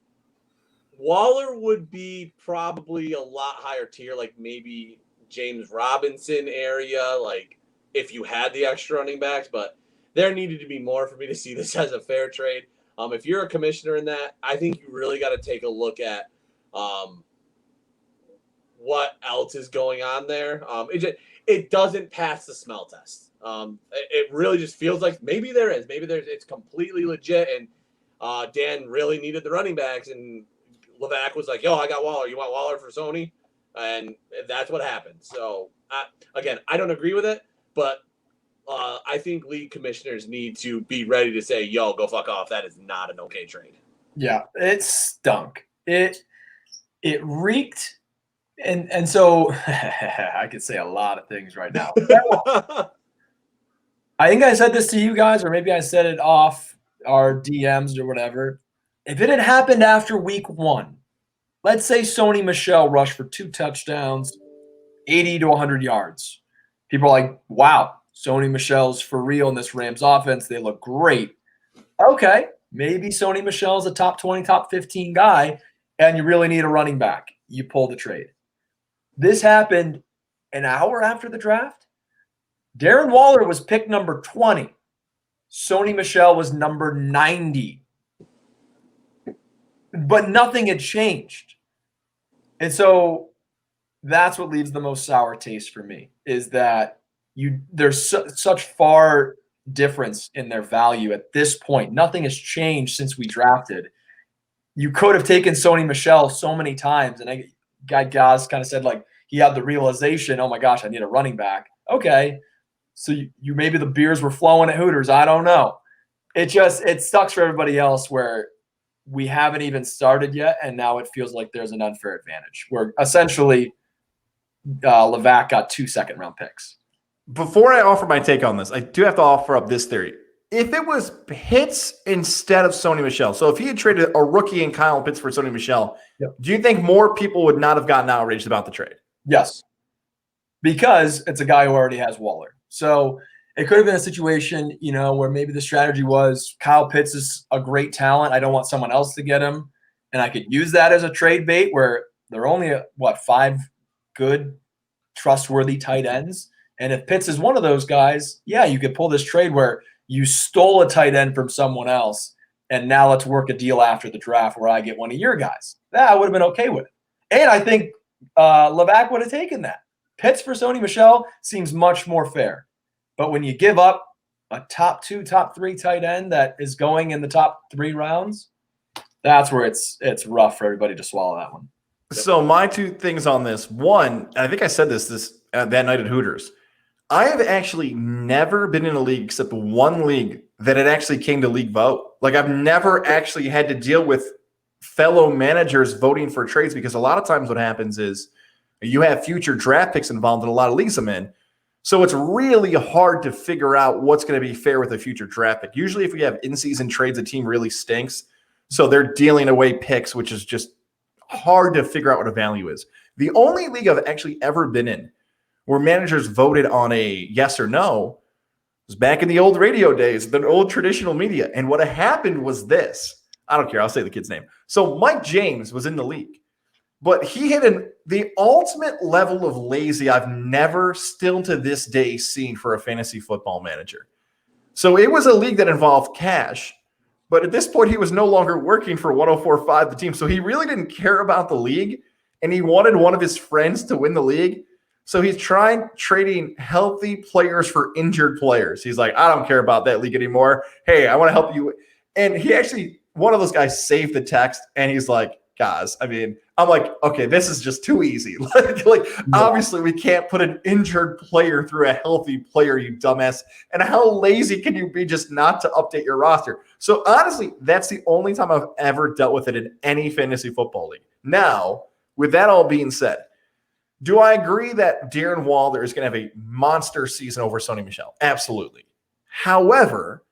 [SPEAKER 3] Waller would be probably a lot higher tier, like maybe James Robinson area, like if you had the extra running backs, but there needed to be more for me to see this as a fair trade. If you're a commissioner in that, I think you really got to take a look at what else is going on there. It doesn't pass the smell test. It really just feels like maybe there is. Maybe it's completely legit, and Dan really needed the running backs, and Levac was like, yo, I got Waller. You want Waller for Sony? And that's what happened. So, again, I don't agree with it, but I think league commissioners need to be ready to say, yo, go fuck off. That is not an okay trade.
[SPEAKER 2] Yeah, it stunk. It reeked, and so I could say a lot of things right now. I think I said this to you guys, or maybe I said it off our DMs or whatever. If it had happened after week 1, let's say Sony Michel rushed for 2 touchdowns, 80 to 100 yards. People are like, wow, Sony Michel's for real in this Rams offense. They look great. Okay, maybe Sony Michel's a top 20, top 15 guy, and you really need a running back. You pull the trade. This happened an hour after the draft. Darren Waller was pick number 20. Sony Michel was number 90. But nothing had changed. And so that's what leaves the most sour taste for me, is that there's such far difference in their value at this point. Nothing has changed since we drafted. You could have taken Sony Michel so many times, and Guy Gaz kind of said, like, he had the realization, oh my gosh, I need a running back. Okay, so you maybe the beers were flowing at Hooters. I don't know. It sucks for everybody else where we haven't even started yet, and now it feels like there's an unfair advantage where essentially Levac got 2 second-round picks.
[SPEAKER 1] Before I offer my take on this, I do have to offer up this theory. If it was Pitts instead of Sony Michel, so if he had traded a rookie in Kyle Pitts for Sony Michel, do you think more people would not have gotten outraged about the trade?
[SPEAKER 2] Yes, because it's a guy who already has Waller. So it could have been a situation, where maybe the strategy was Kyle Pitts is a great talent. I don't want someone else to get him. And I could use that as a trade bait where there are only, 5 good, trustworthy tight ends. And if Pitts is one of those guys, yeah, you could pull this trade where you stole a tight end from someone else, and now let's work a deal after the draft where I get one of your guys. That I would have been okay with it. And I think Levac would have taken that. Pitts for Sony Michel seems much more fair. But when you give up a top 2, top 3 tight end that is going in the top 3 rounds, that's where it's rough for everybody to swallow that one.
[SPEAKER 1] So my 2 things on this. One, I think I said this that night at Hooters. I have actually never been in a league except one league that it actually came to league vote. Like, I've never actually had to deal with fellow managers voting for trades, because a lot of times what happens is you have future draft picks involved in a lot of leagues I'm in. So it's really hard to figure out what's going to be fair with a future draft pick. Usually if we have in-season trades, a team really stinks. So they're dealing away picks, which is just hard to figure out what a value is. The only league I've actually ever been in where managers voted on a yes or no was back in the old radio days, the old traditional media. And what happened was this. I don't care. I'll say the kid's name. So Mike James was in the league, but he hit the ultimate level of lazy I've never, still to this day, seen for a fantasy football manager. So it was a league that involved cash, but at this point he was no longer working for 104.5, the team. So he really didn't care about the league, and he wanted one of his friends to win the league. So he's trading healthy players for injured players. He's like, I don't care about that league anymore. Hey, I want to help you. And he actually, one of those guys saved the text, and he's like, guys, I'm like, okay, this is just too easy. Obviously we can't put an injured player through a healthy player, you dumbass. And how lazy can you be just not to update your roster? So honestly, that's the only time I've ever dealt with it in any fantasy football league. Now, with that all being said, do I agree that Darren Waller is going to have a monster season over Sony Michel? Absolutely. However,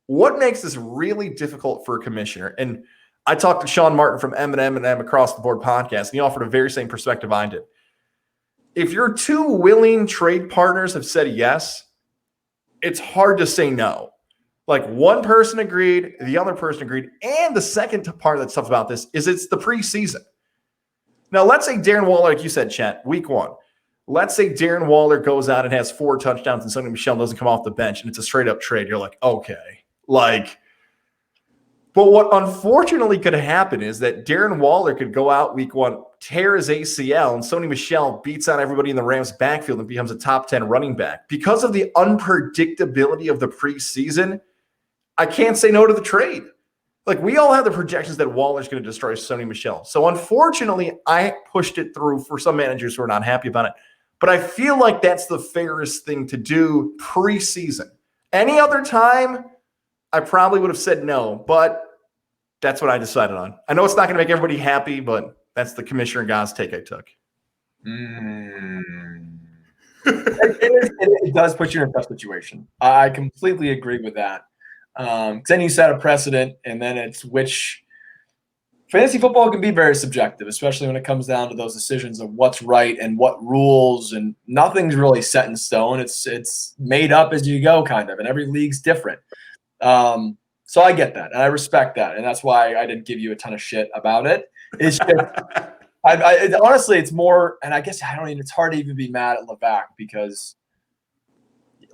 [SPEAKER 1] what makes this really difficult for a commissioner, and I talked to Sean Martin from M&M Across the Board podcast, and he offered a very same perspective I did. If your 2 willing trade partners have said yes, it's hard to say no. Like, one person agreed, the other person agreed, and the second part that's tough about this is it's the preseason. Now, let's say Darren Waller, like you said, Chet, week 1. Let's say Darren Waller goes out and has 4 touchdowns and Sony Michel doesn't come off the bench, and it's a straight-up trade. You're like, okay. But what unfortunately could happen is that Darren Waller could go out week 1, tear his ACL, and Sony Michel beats out everybody in the Rams backfield and becomes a top 10 running back. Because of the unpredictability of the preseason, I can't say no to the trade. Like, we all have the projections that Waller's going to destroy Sony Michel. So unfortunately, I pushed it through for some managers who are not happy about it. But I feel like that's the fairest thing to do preseason. Any other time, I probably would have said no. But That's what I decided on. I know it's not going to make everybody happy, but that's the Commissioner God's take I took.
[SPEAKER 2] It does put you in a tough situation. I completely agree with that. Then you set a precedent, and then it's which fantasy football can be very subjective, especially when it comes down to those decisions of what's right and what rules, and nothing's really set in stone. It's made up as you go, kind of, and every league's different. So I get that, and I respect that, and that's why I didn't give you a ton of shit about it. It's just, honestly, it's more, and I guess it's hard to even be mad at Levac because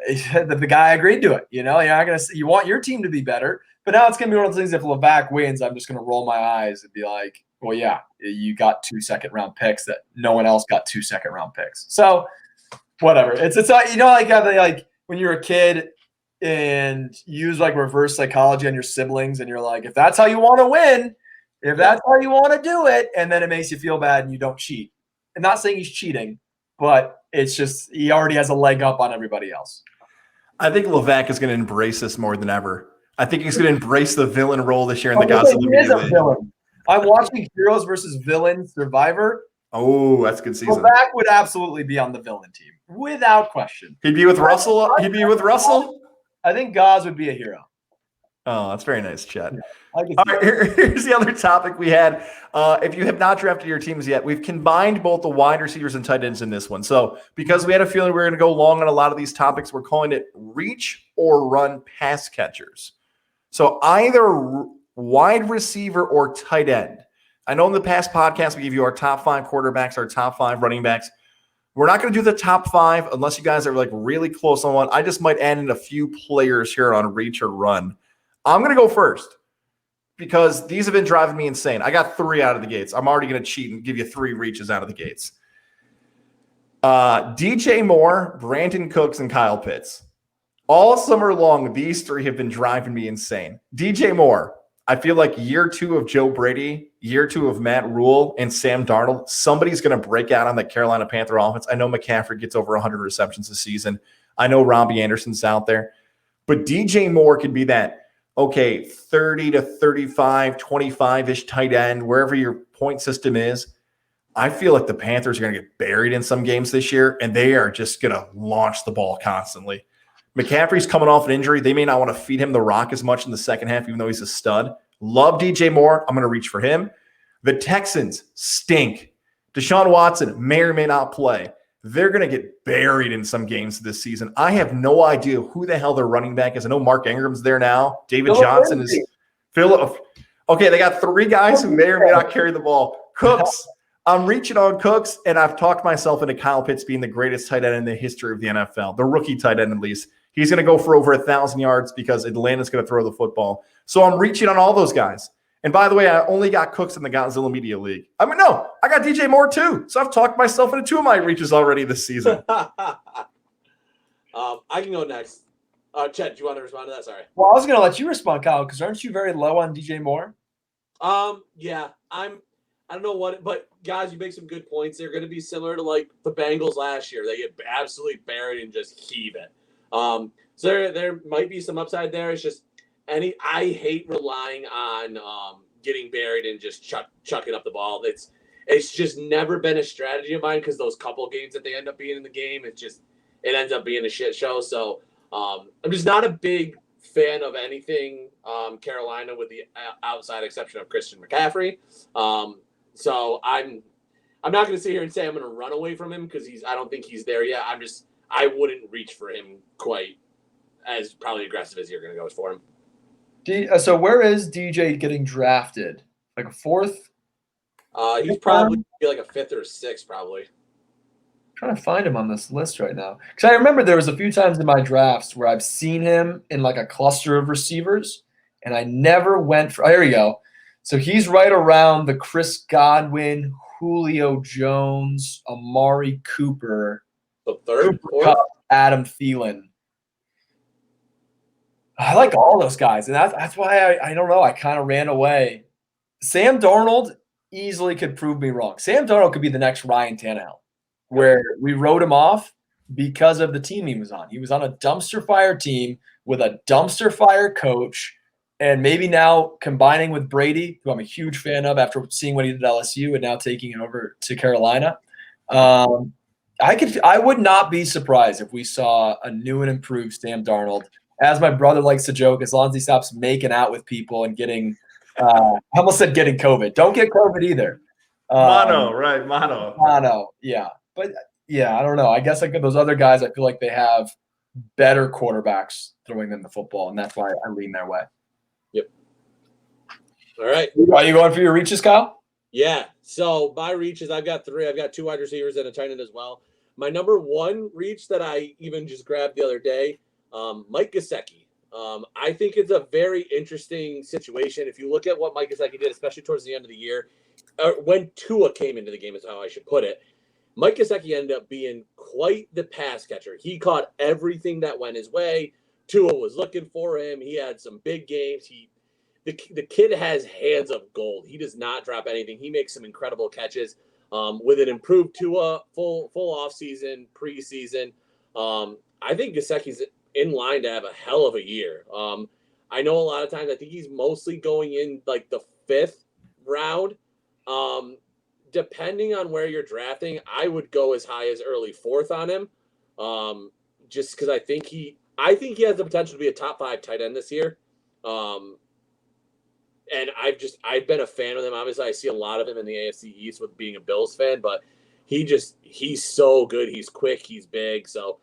[SPEAKER 2] the guy agreed to it. You're not gonna. You want your team to be better, but now it's gonna be one of those things. If Levac wins, I'm just gonna roll my eyes and be like, "Well, yeah, you got 2 second-round picks that no one else got 2 second-round picks." So whatever. It's like how they like when you're a kid and use like reverse psychology on your siblings, and you're like, if that's how you want to win, if that's how you want to do it, and then it makes you feel bad and you don't cheat. I'm not saying he's cheating, but it's just he already has a leg up on everybody else.
[SPEAKER 1] I think Levac is going to embrace this more than ever. I think he's going to embrace the villain role this year in the Godzilla movie. He is a
[SPEAKER 2] villain. I'm watching Heroes versus Villains Survivor.
[SPEAKER 1] Oh, that's a good season.
[SPEAKER 2] Levac would absolutely be on the villain team, without question.
[SPEAKER 1] He'd be with Russell. He'd be with Russell.
[SPEAKER 2] I think Gaz would be a hero.
[SPEAKER 1] Oh, that's very nice, Chet.
[SPEAKER 2] Yeah,
[SPEAKER 1] all right, here's the other topic we had. If you have not drafted your teams yet, we've combined both the wide receivers and tight ends in this one. So because we had a feeling we were going to go long on a lot of these topics, we're calling it reach or run pass catchers. So either wide receiver or tight end. I know in the past podcast, we give you our top 5 quarterbacks, our top 5 running backs. We're not going to do the top 5 unless you guys are like really close on one. I just might add in a few players here on reach or run. I'm going to go first because these have been driving me insane. I got 3 out of the gates. I'm already going to cheat and give you 3 reaches out of the gates. DJ Moore, Brandon Cooks, and Kyle Pitts. All summer long, these 3 have been driving me insane. DJ Moore, I feel like year 2 of Joe Brady, year 2 of Matt Rule, and Sam Darnold, somebody's going to break out on the Carolina Panther offense. I know McCaffrey gets over 100 receptions this season. I know Robbie Anderson's out there. But DJ Moore could be that, 30 to 35, 25-ish tight end, wherever your point system is. I feel like the Panthers are going to get buried in some games this year, and they are just going to launch the ball constantly. McCaffrey's coming off an injury. They may not want to feed him the rock as much in the second half, even though he's a stud. Love DJ Moore. I'm going to reach for him. The Texans stink. Deshaun Watson may or may not play. They're going to get buried in some games this season. I have no idea who the hell their running back is. I know Mark Ingram's there now. David Johnson is Philip. Okay, they got 3 guys who may or may not carry the ball. Cooks. I'm reaching on Cooks, and I've talked myself into Kyle Pitts being the greatest tight end in the history of the NFL, the rookie tight end at least. He's going to go for over 1,000 yards because Atlanta's going to throw the football. So I'm reaching on all those guys. And by the way, I only got Cooks in the Godzilla Media League. I got DJ Moore too. So I've talked myself into 2 of my reaches already this season.
[SPEAKER 3] I can go next. Chet, do you want to respond to that? Sorry.
[SPEAKER 2] Well, I was going to let you respond, Kyle, because aren't you very low on DJ Moore?
[SPEAKER 3] Yeah, I don't know what, but guys, you make some good points. They're going to be similar to like the Bengals last year. They get absolutely buried and just heave it. So there might be some upside there. It's just I hate relying on getting buried and just chucking up the ball. It's just never been a strategy of mine because those couple games that they end up being in the game, it ends up being a shit show. So I'm just not a big fan of anything Carolina with the outside exception of Christian McCaffrey. So I'm not going to sit here and say I'm going to run away from him because I don't think he's there yet. I wouldn't reach for him quite as probably aggressive as you're going to go for him.
[SPEAKER 2] So where is DJ getting drafted? Like a 4th?
[SPEAKER 3] He's probably like a 5th or 6th, probably.
[SPEAKER 2] I'm trying to find him on this list right now. Because I remember there was a few times in my drafts where I've seen him in like a cluster of receivers, and I never went for – here we go. So he's right around the Chris Godwin, Julio Jones, Amari Cooper,
[SPEAKER 3] the 3rd, 4th?
[SPEAKER 2] Adam Thielen. I like all those guys, and that's why I don't know. I kind of ran away. Sam Darnold easily could prove me wrong. Sam Darnold could be the next Ryan Tannehill, where we wrote him off because of the team he was on. He was on a dumpster fire team with a dumpster fire coach And maybe now combining with Brady, who I'm a huge fan of after seeing what he did at LSU and now taking it over to Carolina. I would not be surprised if we saw a new and improved Sam Darnold. As my brother likes to joke, as long as he stops making out with people and getting I almost said getting COVID. Don't get COVID either.
[SPEAKER 1] Mono, right? Mono.
[SPEAKER 2] Mono, yeah. But yeah, I don't know. I guess like those other guys, I feel like they have better quarterbacks throwing them the football, and that's why I lean their way.
[SPEAKER 3] Yep. All right.
[SPEAKER 2] Are you going for your reaches, Kyle?
[SPEAKER 3] Yeah. So my reaches, I've got 3. I've got 2 wide receivers and a tight end as well. My number 1 reach that I even just grabbed the other day, Mike Gesicki. I think it's a very interesting situation. If you look at what Mike Gesicki did, especially towards the end of the year, when Tua came into the game is how I should put it. Mike Gesicki ended up being quite the pass catcher. He caught everything that went his way. Tua was looking for him. He had some big games. The kid has hands of gold. He does not drop anything. He makes some incredible catches. With an improved Tua, full off season, preseason, I think Gesicki's in line to have a hell of a year. I know a lot of times I think he's mostly going in like the 5th round. Depending on where you're drafting, I would go as high as early 4th on him. Just because I think he has the potential to be a top 5 tight end this year. And I've been a fan of him. Obviously, I see a lot of him in the AFC East with being a Bills fan, but he's so good. He's quick. He's big. So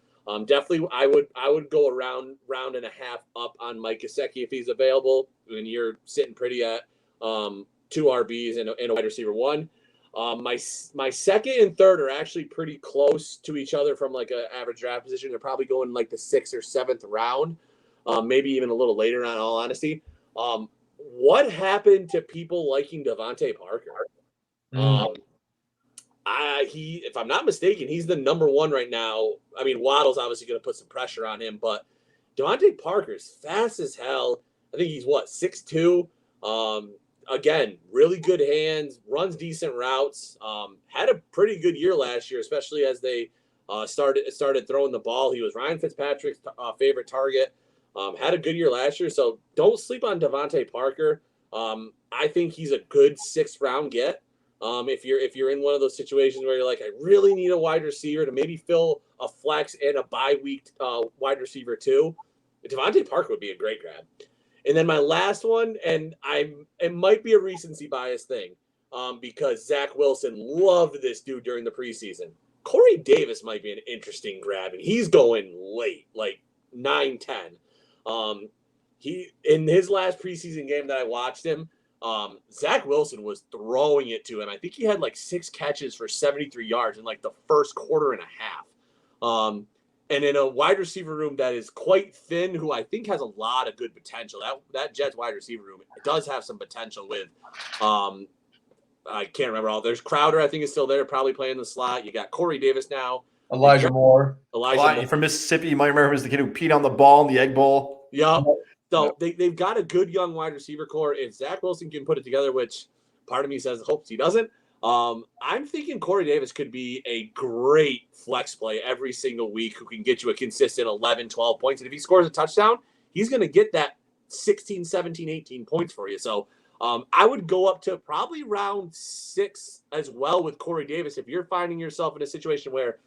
[SPEAKER 3] definitely, I would go round and a half up on Mike Gesicki if he's available. And you're sitting pretty at 2 RBs and a wide receiver 1. My second and third are actually pretty close to each other from like an average draft position. They're probably going like the 6th or 7th round, maybe even a little later. In all honesty, what happened to people liking Devonte Parker? If I'm not mistaken, he's the number 1 right now. I mean, Waddle's obviously going to put some pressure on him, but Devonte Parker's fast as hell. I think he's 6'2". Again, really good hands, runs decent routes. Had a pretty good year last year, especially as they started throwing the ball. He was Ryan Fitzpatrick's favorite target. Had a good year last year, so don't sleep on Devonte Parker. I think he's a good 6th round get. If you're in one of those situations where you're like, I really need a wide receiver to maybe fill a flex and a bye week wide receiver too, Devonte Parker would be a great grab. And then my last one, and it might be a recency bias thing, because Zach Wilson loved this dude during the preseason. Corey Davis might be an interesting grab, and he's going late, like 9-10. He in his last preseason game that I watched him, Zach Wilson was throwing it to him. I think he had like 6 catches for 73 yards in like the first quarter and a half. And in a wide receiver room that is quite thin, who I think has a lot of good potential. That Jets wide receiver room does have some potential with, I can't remember all. There's Crowder, I think is still there, probably playing the slot. You got Corey Davis now.
[SPEAKER 2] Elijah Moore
[SPEAKER 1] from Mississippi. You might remember him as the kid who peed on the ball in the Egg Bowl.
[SPEAKER 3] Yeah. So they've got a good young wide receiver core. If Zach Wilson can put it together, which part of me says hopes he doesn't, I'm thinking Corey Davis could be a great flex play every single week who can get you a consistent 11, 12 points. And if he scores a touchdown, he's going to get that 16, 17, 18 points for you. So I would go up to probably round 6 as well with Corey Davis. If you're finding yourself in a situation where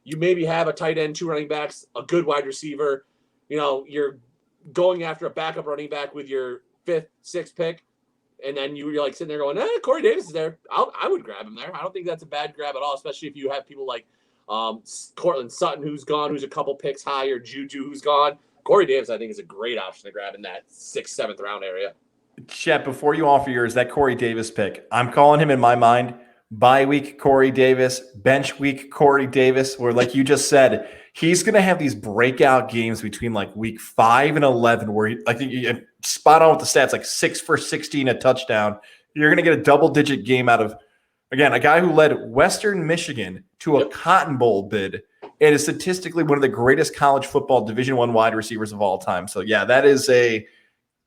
[SPEAKER 3] you maybe have a tight end, 2 running backs, a good wide receiver, you're going after a backup running back with your 5th, 6th pick, and then you're like sitting there going, Corey Davis is there. I would grab him there. I don't think that's a bad grab at all, especially if you have people like Cortland Sutton who's gone, who's a couple picks higher, Juju who's gone. Corey Davis, I think, is a great option to grab in that 6th, 7th round area.
[SPEAKER 1] Chet, before you offer yours, that Corey Davis pick, I'm calling him in my mind bye week Corey Davis, bench week Corey Davis, where like you just said, he's going to have these breakout games between like week 5 and 11 where I think you spot on with the stats, like 6 for 16, a touchdown. You're going to get a double-digit game out of, again, a guy who led Western Michigan to a Cotton Bowl bid and is statistically one of the greatest college football Division I wide receivers of all time. So, yeah, that is a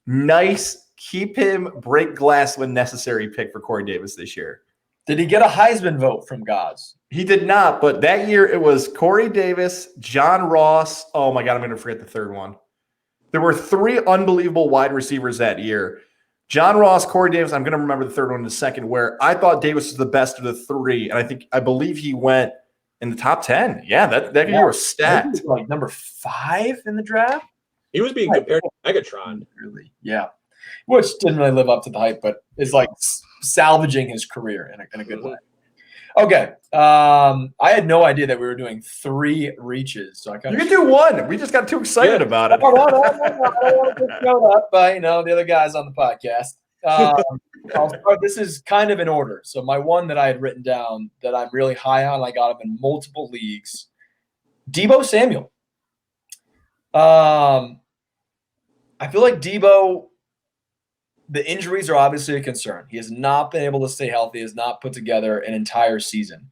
[SPEAKER 1] nice keep him, break glass when necessary pick for Corey Davis this year.
[SPEAKER 2] Did he get a Heisman vote from Goz?
[SPEAKER 1] He did not, but that year it was Corey Davis, John Ross. Oh, my God, I'm going to forget the third one. There were 3 unbelievable wide receivers that year. John Ross, Corey Davis, I'm going to remember the third one in a second, where I thought Davis was the best of the 3. And I believe he went in the top 10. Yeah, that year was stacked.
[SPEAKER 2] Like number 5 in the draft.
[SPEAKER 3] He was being compared to Megatron.
[SPEAKER 2] Really? Yeah. Which didn't really live up to the hype, but is like salvaging his career in a good way. Okay. I had no idea that we were doing 3 reaches. So I
[SPEAKER 1] You can do 1. We just got too excited about it.
[SPEAKER 2] I don't want to get showed up by the other guys on the podcast. I'll start. This is kind of in order. So my one that I had written down that I'm really high on, I got him in multiple leagues. Deebo Samuel. I feel like Deebo, the injuries are obviously a concern. He has not been able to stay healthy, has not put together an entire season.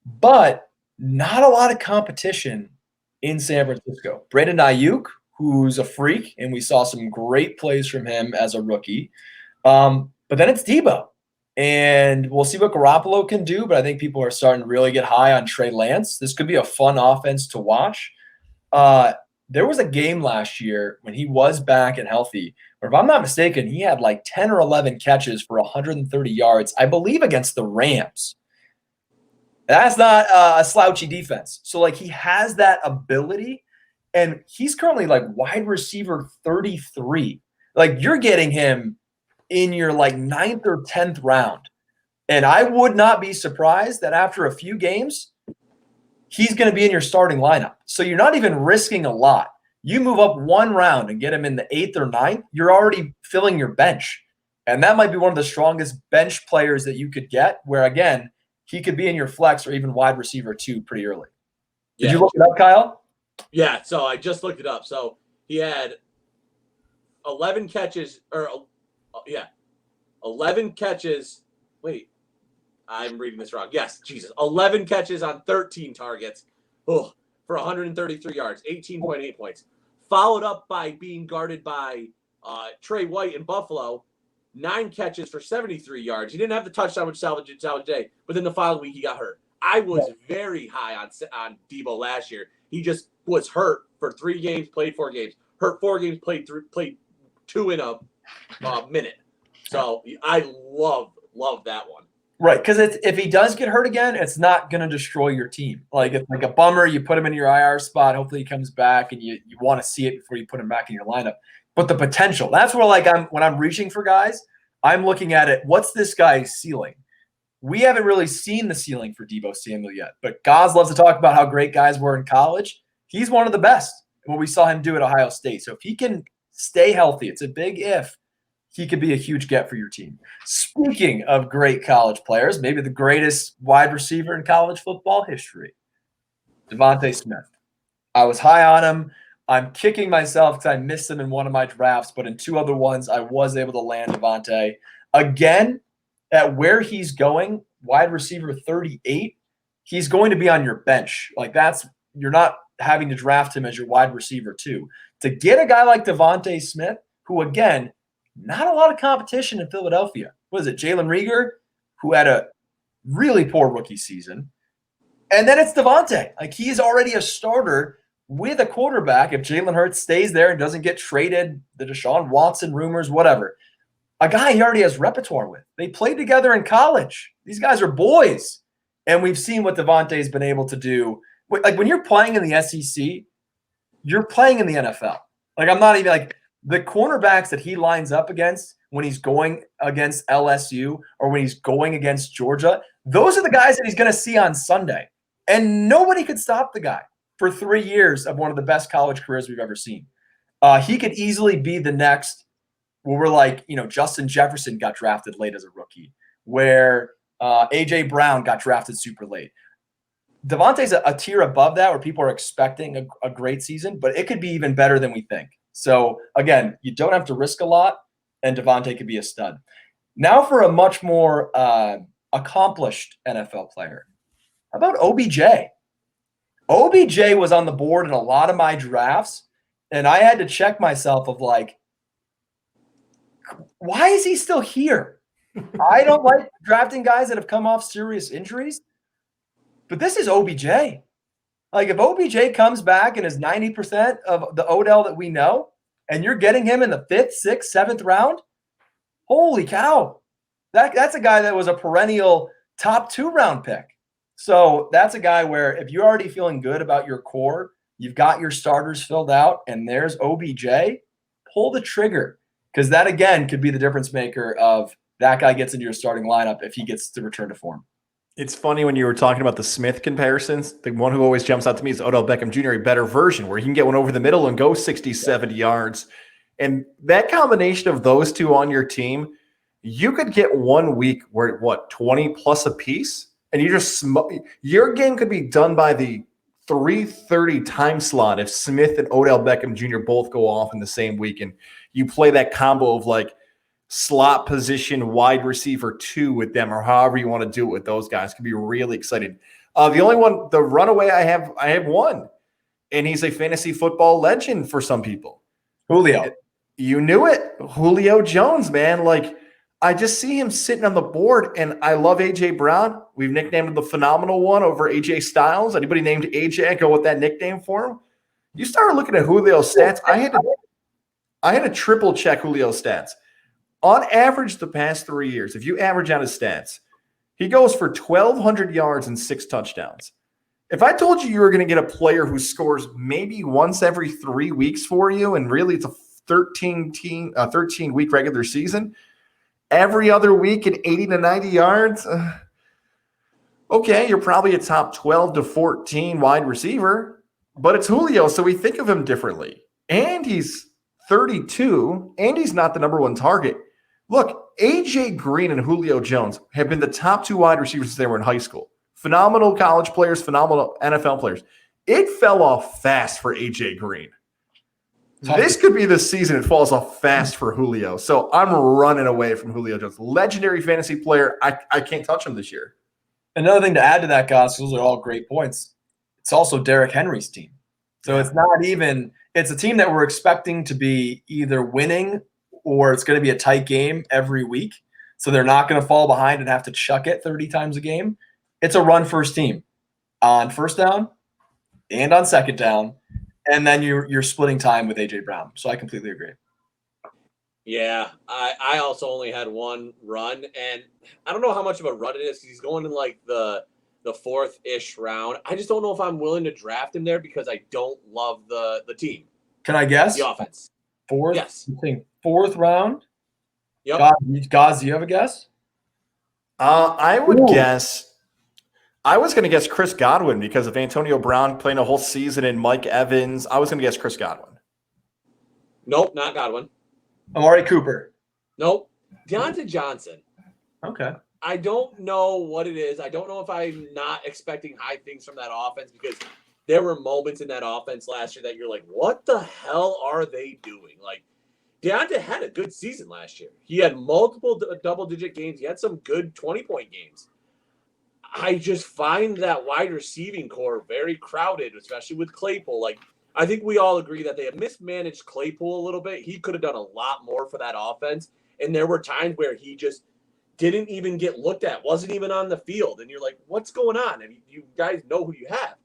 [SPEAKER 2] But not a lot of competition in San Francisco. Brandon Ayuk, who's a freak, and we saw some great plays from him as a rookie. But then it's Deebo. And we'll see what Garoppolo can do, but I think people are starting to really get high on Trey Lance. This could be a fun offense to watch. There was a game last year when he was back and healthy, where if I'm not mistaken, he had like 10 or 11 catches for 130 yards, I believe against the Rams. That's not a slouchy defense. So, like, he has that ability, and he's currently like wide receiver 33. Like, you're getting him in your like 9th or 10th round. And I would not be surprised that after a few games, he's going to be in your starting lineup. So you're not even risking a lot. You move up 1 round and get him in the 8th or 9th, you're already filling your bench. And that might be one of the strongest bench players that you could get, where, again, he could be in your flex or even wide receiver 2 pretty early. Did you look it up, Kyle?
[SPEAKER 3] Yeah, so I just looked it up. So he had 11 catches, 11 catches. Wait, I'm reading this wrong. Yes, Jesus. 11 catches on 13 targets for 133 yards, 18.8 points. Followed up by being guarded by Trey White in Buffalo, 9 catches for 73 yards. He didn't have the touchdown with salvage day, but then the following week he got hurt. I was very high on Deebo last year. He just was hurt for 3 games, played 4 games. Hurt 4 games, played 2 in a minute. So I love that one.
[SPEAKER 2] Right, because if he does get hurt again, it's not going to destroy your team. Like, it's like a bummer. You put him in your IR spot. Hopefully he comes back, and you want to see it before you put him back in your lineup. But the potential, that's where, like, when I'm reaching for guys, I'm looking at it. What's this guy's ceiling? We haven't really seen the ceiling for Deebo Samuel yet, but Goz loves to talk about how great guys were in college. He's one of the best. What we saw him do at Ohio State. So if he can stay healthy, it's a big if, he could be a huge get for your team. Speaking of great college players, maybe the greatest wide receiver in college football history, Devonte Smith. I was high on him. I'm kicking myself because I missed him in one of my drafts, but in 2 other ones, I was able to land Devonte. Again, at where he's going, wide receiver 38, he's going to be on your bench. Like, you're not having to draft him as your wide receiver 2. To get a guy like Devonte Smith, who, again, not a lot of competition in Philadelphia. What is it, Jalen Reagor, who had a really poor rookie season. And then it's Devonte. Like, he's already a starter with a quarterback. If Jalen Hurts stays there and doesn't get traded, the Deshaun Watson rumors, whatever, a guy he already has repertoire with. They played together in college. These guys are boys. And we've seen what Devontae's been able to do. Like, when you're playing in the SEC, you're playing in the NFL. Like, I'm not even like the cornerbacks that he lines up against when he's going against LSU or when he's going against Georgia, those are the guys that he's going to see on Sunday. And nobody could stop the guy for 3 years of one of the best college careers we've ever seen. He could easily be the next, where we're like, Justin Jefferson got drafted late as a rookie, where A.J. Brown got drafted super late. Devontae's a tier above that, where people are expecting a great season, but it could be even better than we think. So, again, you don't have to risk a lot, and Devonte could be a stud. Now for a much more accomplished NFL player. How about OBJ? OBJ was on the board in a lot of my drafts, and I had to check myself of like, why is he still here? I don't like drafting guys that have come off serious injuries, but this is OBJ. Like, if OBJ comes back and is 90% of the Odell that we know, and you're getting him in the 5th, 6th, 7th round, holy cow. That's a guy that was a perennial top 2 round pick. So that's a guy where if you're already feeling good about your core, you've got your starters filled out, and there's OBJ, pull the trigger, because that, again, could be the difference maker of that guy gets into your starting lineup if he gets to return to form.
[SPEAKER 1] It's funny when you were talking about the Smith comparisons. The one who always jumps out to me is Odell Beckham Jr., a better version where he can get one over the middle and go 60, 70 yards. And that combination of those two on your team, you could get 1 week where, 20 plus a piece? And you just your game could be done by the 3:30 time slot if Smith and Odell Beckham Jr. both go off in the same week. And you play that combo of like slot position wide receiver 2 with them, or however you want to do it with those guys. Could be really exciting. The only one, the runaway I have one, and he's a fantasy football legend for some people.
[SPEAKER 2] Julio.
[SPEAKER 1] You knew it. Julio Jones, man. Like, I just see him sitting on the board, and I love A.J. Brown. We've nicknamed him the Phenomenal One over A.J. Styles. Anybody named A.J., I go with that nickname for him. You started looking at Julio's stats. I had to triple check Julio's stats. On average, the past 3 years, if you average out his stats, he goes for 1,200 yards and 6 touchdowns. If I told you were going to get a player who scores maybe once every 3 weeks for you, and really it's a 13-week regular season, every other week at 80 to 90 yards, okay, you're probably a top 12 to 14 wide receiver, but it's Julio, so we think of him differently. And he's 32, and he's not the number 1 target. Look, A.J. Green and Julio Jones have been the top 2 wide receivers since they were in high school. Phenomenal college players, phenomenal NFL players. It fell off fast for A.J. Green. This could be the season it falls off fast for Julio. So I'm running away from Julio Jones. Legendary fantasy player. I can't touch him this year.
[SPEAKER 2] Another thing to add to that, guys, those are all great points. It's also Derrick Henry's team. So it's not even – it's a team that we're expecting to be either winning or it's going to be a tight game every week. So they're not going to fall behind and have to chuck it 30 times a game. It's a run-first team on first down and on second down. And then you're splitting time with A.J. Brown. So I completely agree.
[SPEAKER 3] Yeah, I also only had one run, and I don't know how much of a run it is because he's going in like the 4th-ish round. I just don't know if I'm willing to draft him there because I don't love the team.
[SPEAKER 2] Can I guess?
[SPEAKER 3] The offense.
[SPEAKER 2] 4th?
[SPEAKER 3] Yes.
[SPEAKER 2] You think 4th round?
[SPEAKER 3] Yep.
[SPEAKER 2] Gaz, do you have a guess?
[SPEAKER 1] I would guess – I was going to guess Chris Godwin because of Antonio Brown playing a whole season and Mike Evans. I was going to guess Chris Godwin.
[SPEAKER 3] Nope, not Godwin.
[SPEAKER 2] Amari Cooper.
[SPEAKER 3] Nope. Deontay Johnson.
[SPEAKER 2] Okay.
[SPEAKER 3] I don't know what it is. I don't know if I'm not expecting high things from that offense because there were moments in that offense last year that you're like, what the hell are they doing? Like, Deontay had a good season last year. He had multiple double-digit games. He had some good 20-point games. I just find that wide receiving core very crowded, especially with Claypool. Like, I think we all agree that they have mismanaged Claypool a little bit. He could have done a lot more for that offense. And there were times where he just didn't even get looked at, wasn't even on the field. And you're like, what's going on? And you guys know who you have.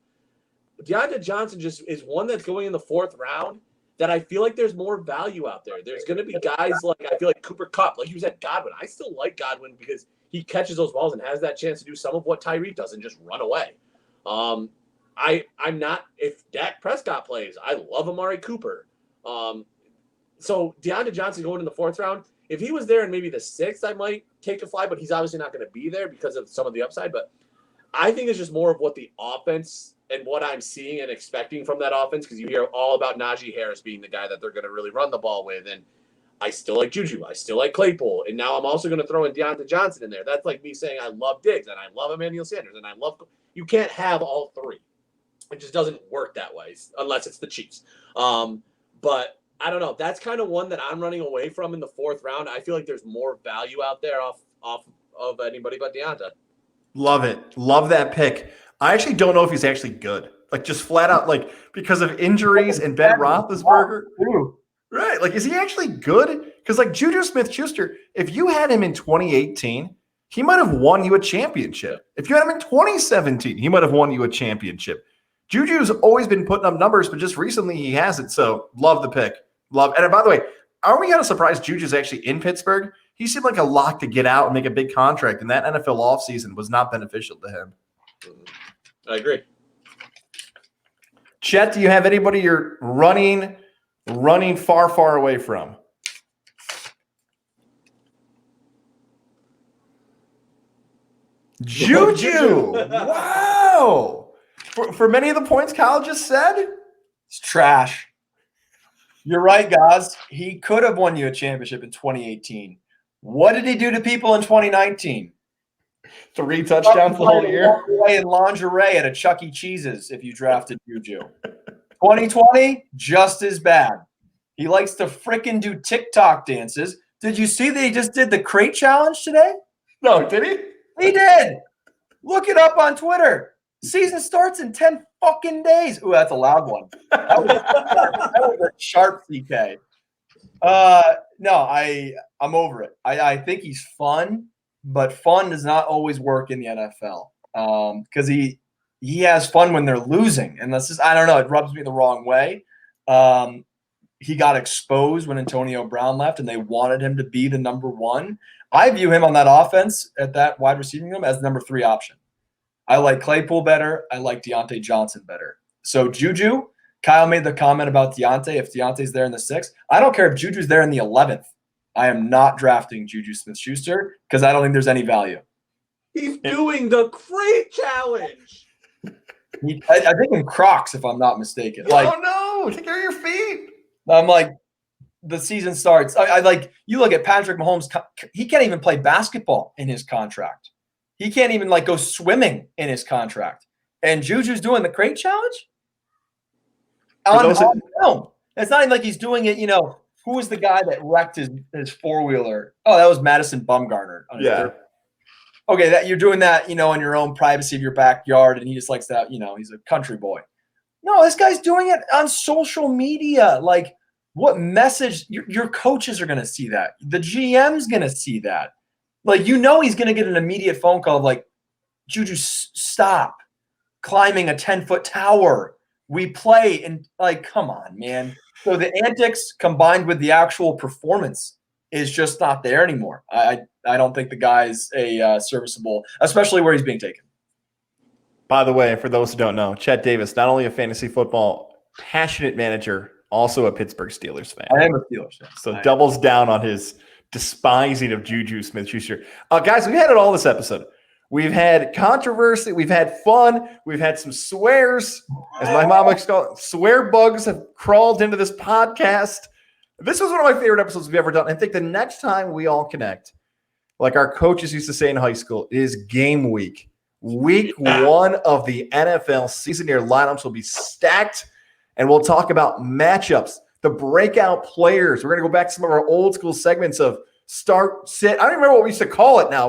[SPEAKER 3] But Deontay Johnson just is one that's going in the 4th round that I feel like there's more value out there. There's going to be guys like, I feel like Cooper Kupp, like you said, Godwin. I still like Godwin because he catches those balls and has that chance to do some of what Tyreek does and just run away. I'm not – if Dak Prescott plays, I love Amari Cooper. So Deontay Johnson going in the 4th round, if he was there in maybe the 6th, I might take a fly, but he's obviously not going to be there because of some of the upside. But I think it's just more of what the offense and what I'm seeing and expecting from that offense because you hear all about Najee Harris being the guy that they're going to really run the ball with. And I still like Juju. I still like Claypool. And now I'm also going to throw in Deontay Johnson in there. That's like me saying I love Diggs and I love Emmanuel Sanders and I love – you can't have all 3. It just doesn't work that way unless it's the Chiefs. But I don't know. That's kind of one that I'm running away from in the 4th round. I feel like there's more value out there off of anybody but Deontay.
[SPEAKER 1] Love it. Love that pick. I actually don't know if he's actually good. Like just flat out, like because of injuries and Ben Roethlisberger. Right. Like, is he actually good? Because like Juju Smith-Schuster, if you had him in 2018, he might have won you a championship. If you had him in 2017, he might have won you a championship. Juju's always been putting up numbers, but just recently he hasn't. So love the pick. Love. And by the way, aren't we kind of surprised Juju's actually in Pittsburgh? He seemed like a lock to get out and make a big contract, and that NFL offseason was not beneficial to him.
[SPEAKER 3] I agree.
[SPEAKER 1] Chet, do you have anybody you're running far, far away from? Juju. Wow. For many of the points Kyle just said?
[SPEAKER 2] It's trash. You're right, guys. He could have won you a championship in 2018. What did he do to people in 2019?
[SPEAKER 1] 3 touchdowns the whole year.
[SPEAKER 2] In lingerie at a Chuck E. Cheese's if you drafted Juju. 2020, just as bad. He likes to frickin' do TikTok dances. Did you see that he just did the crate challenge today?
[SPEAKER 1] No, did he?
[SPEAKER 2] He did. Look it up on Twitter. Season starts in 10 fucking days. Ooh, that's a loud one. That was a sharp CK. No, I'm over it. I think he's fun, but fun does not always work in the NFL because he has fun when they're losing, and that's just, I don't know, it rubs me the wrong way. He got exposed when Antonio Brown left, and they wanted him to be the number 1. I view him on that offense at that wide receiving room as the number 3 option. I like Claypool better. I like Deontay Johnson better. So Juju, Kyle made the comment about Deontay. If Deontay's there in the 6th, I don't care if Juju's there in the 11th. I am not drafting Juju Smith-Schuster because I don't think there's any value.
[SPEAKER 3] He's doing the crate challenge.
[SPEAKER 2] I think in Crocs, if I'm not mistaken.
[SPEAKER 1] Oh, no. Take care of your feet.
[SPEAKER 2] I'm like, the season starts. I like, you look at Patrick Mahomes. He can't even play basketball in his contract. He can't even go swimming in his contract. And Juju's doing the crate challenge on film. It's not even like he's doing it. Who was the guy that wrecked his 4-wheeler? Oh, that was Madison Bumgarner.
[SPEAKER 1] Yeah.
[SPEAKER 2] Okay, that you're doing that, in your own privacy of your backyard, and he just likes that. He's a country boy. No, this guy's doing it on social media. Like, what message? Your coaches are going to see that. The GM's going to see that. Like, he's going to get an immediate phone call of Juju, stop climbing a 10-foot tower. We play, and come on, man. So the antics combined with the actual performance is just not there anymore. I don't think the guy's a serviceable, especially where he's being taken.
[SPEAKER 1] By the way, for those who don't know, Chet Davis, not only a fantasy football passionate manager, also a Pittsburgh Steelers fan.
[SPEAKER 2] I am a Steelers fan.
[SPEAKER 1] So doubles down on his despising of Juju Smith-Schuster. Guys, we've had it all this episode. We've had controversy. We've had fun. We've had some swears. As my mom likes to call it, swear bugs have crawled into this podcast. This was one of my favorite episodes we've ever done. I think the next time we all connect, like our coaches used to say in high school, is game week. Week 1 of the NFL season. Your lineups will be stacked, and we'll talk about matchups, the breakout players. We're going to go back to some of our old school segments of start, sit. I don't even remember what we used to call it now.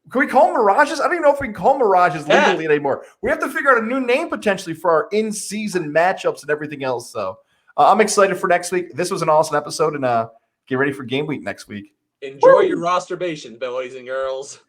[SPEAKER 1] Can we call them mirages? I don't even know if we can call mirages legally anymore. We have to figure out a new name potentially for our in-season matchups and everything else. So I'm excited for next week. This was an awesome episode, and get ready for game week next week.
[SPEAKER 3] Enjoy your rosterbations, boys and girls.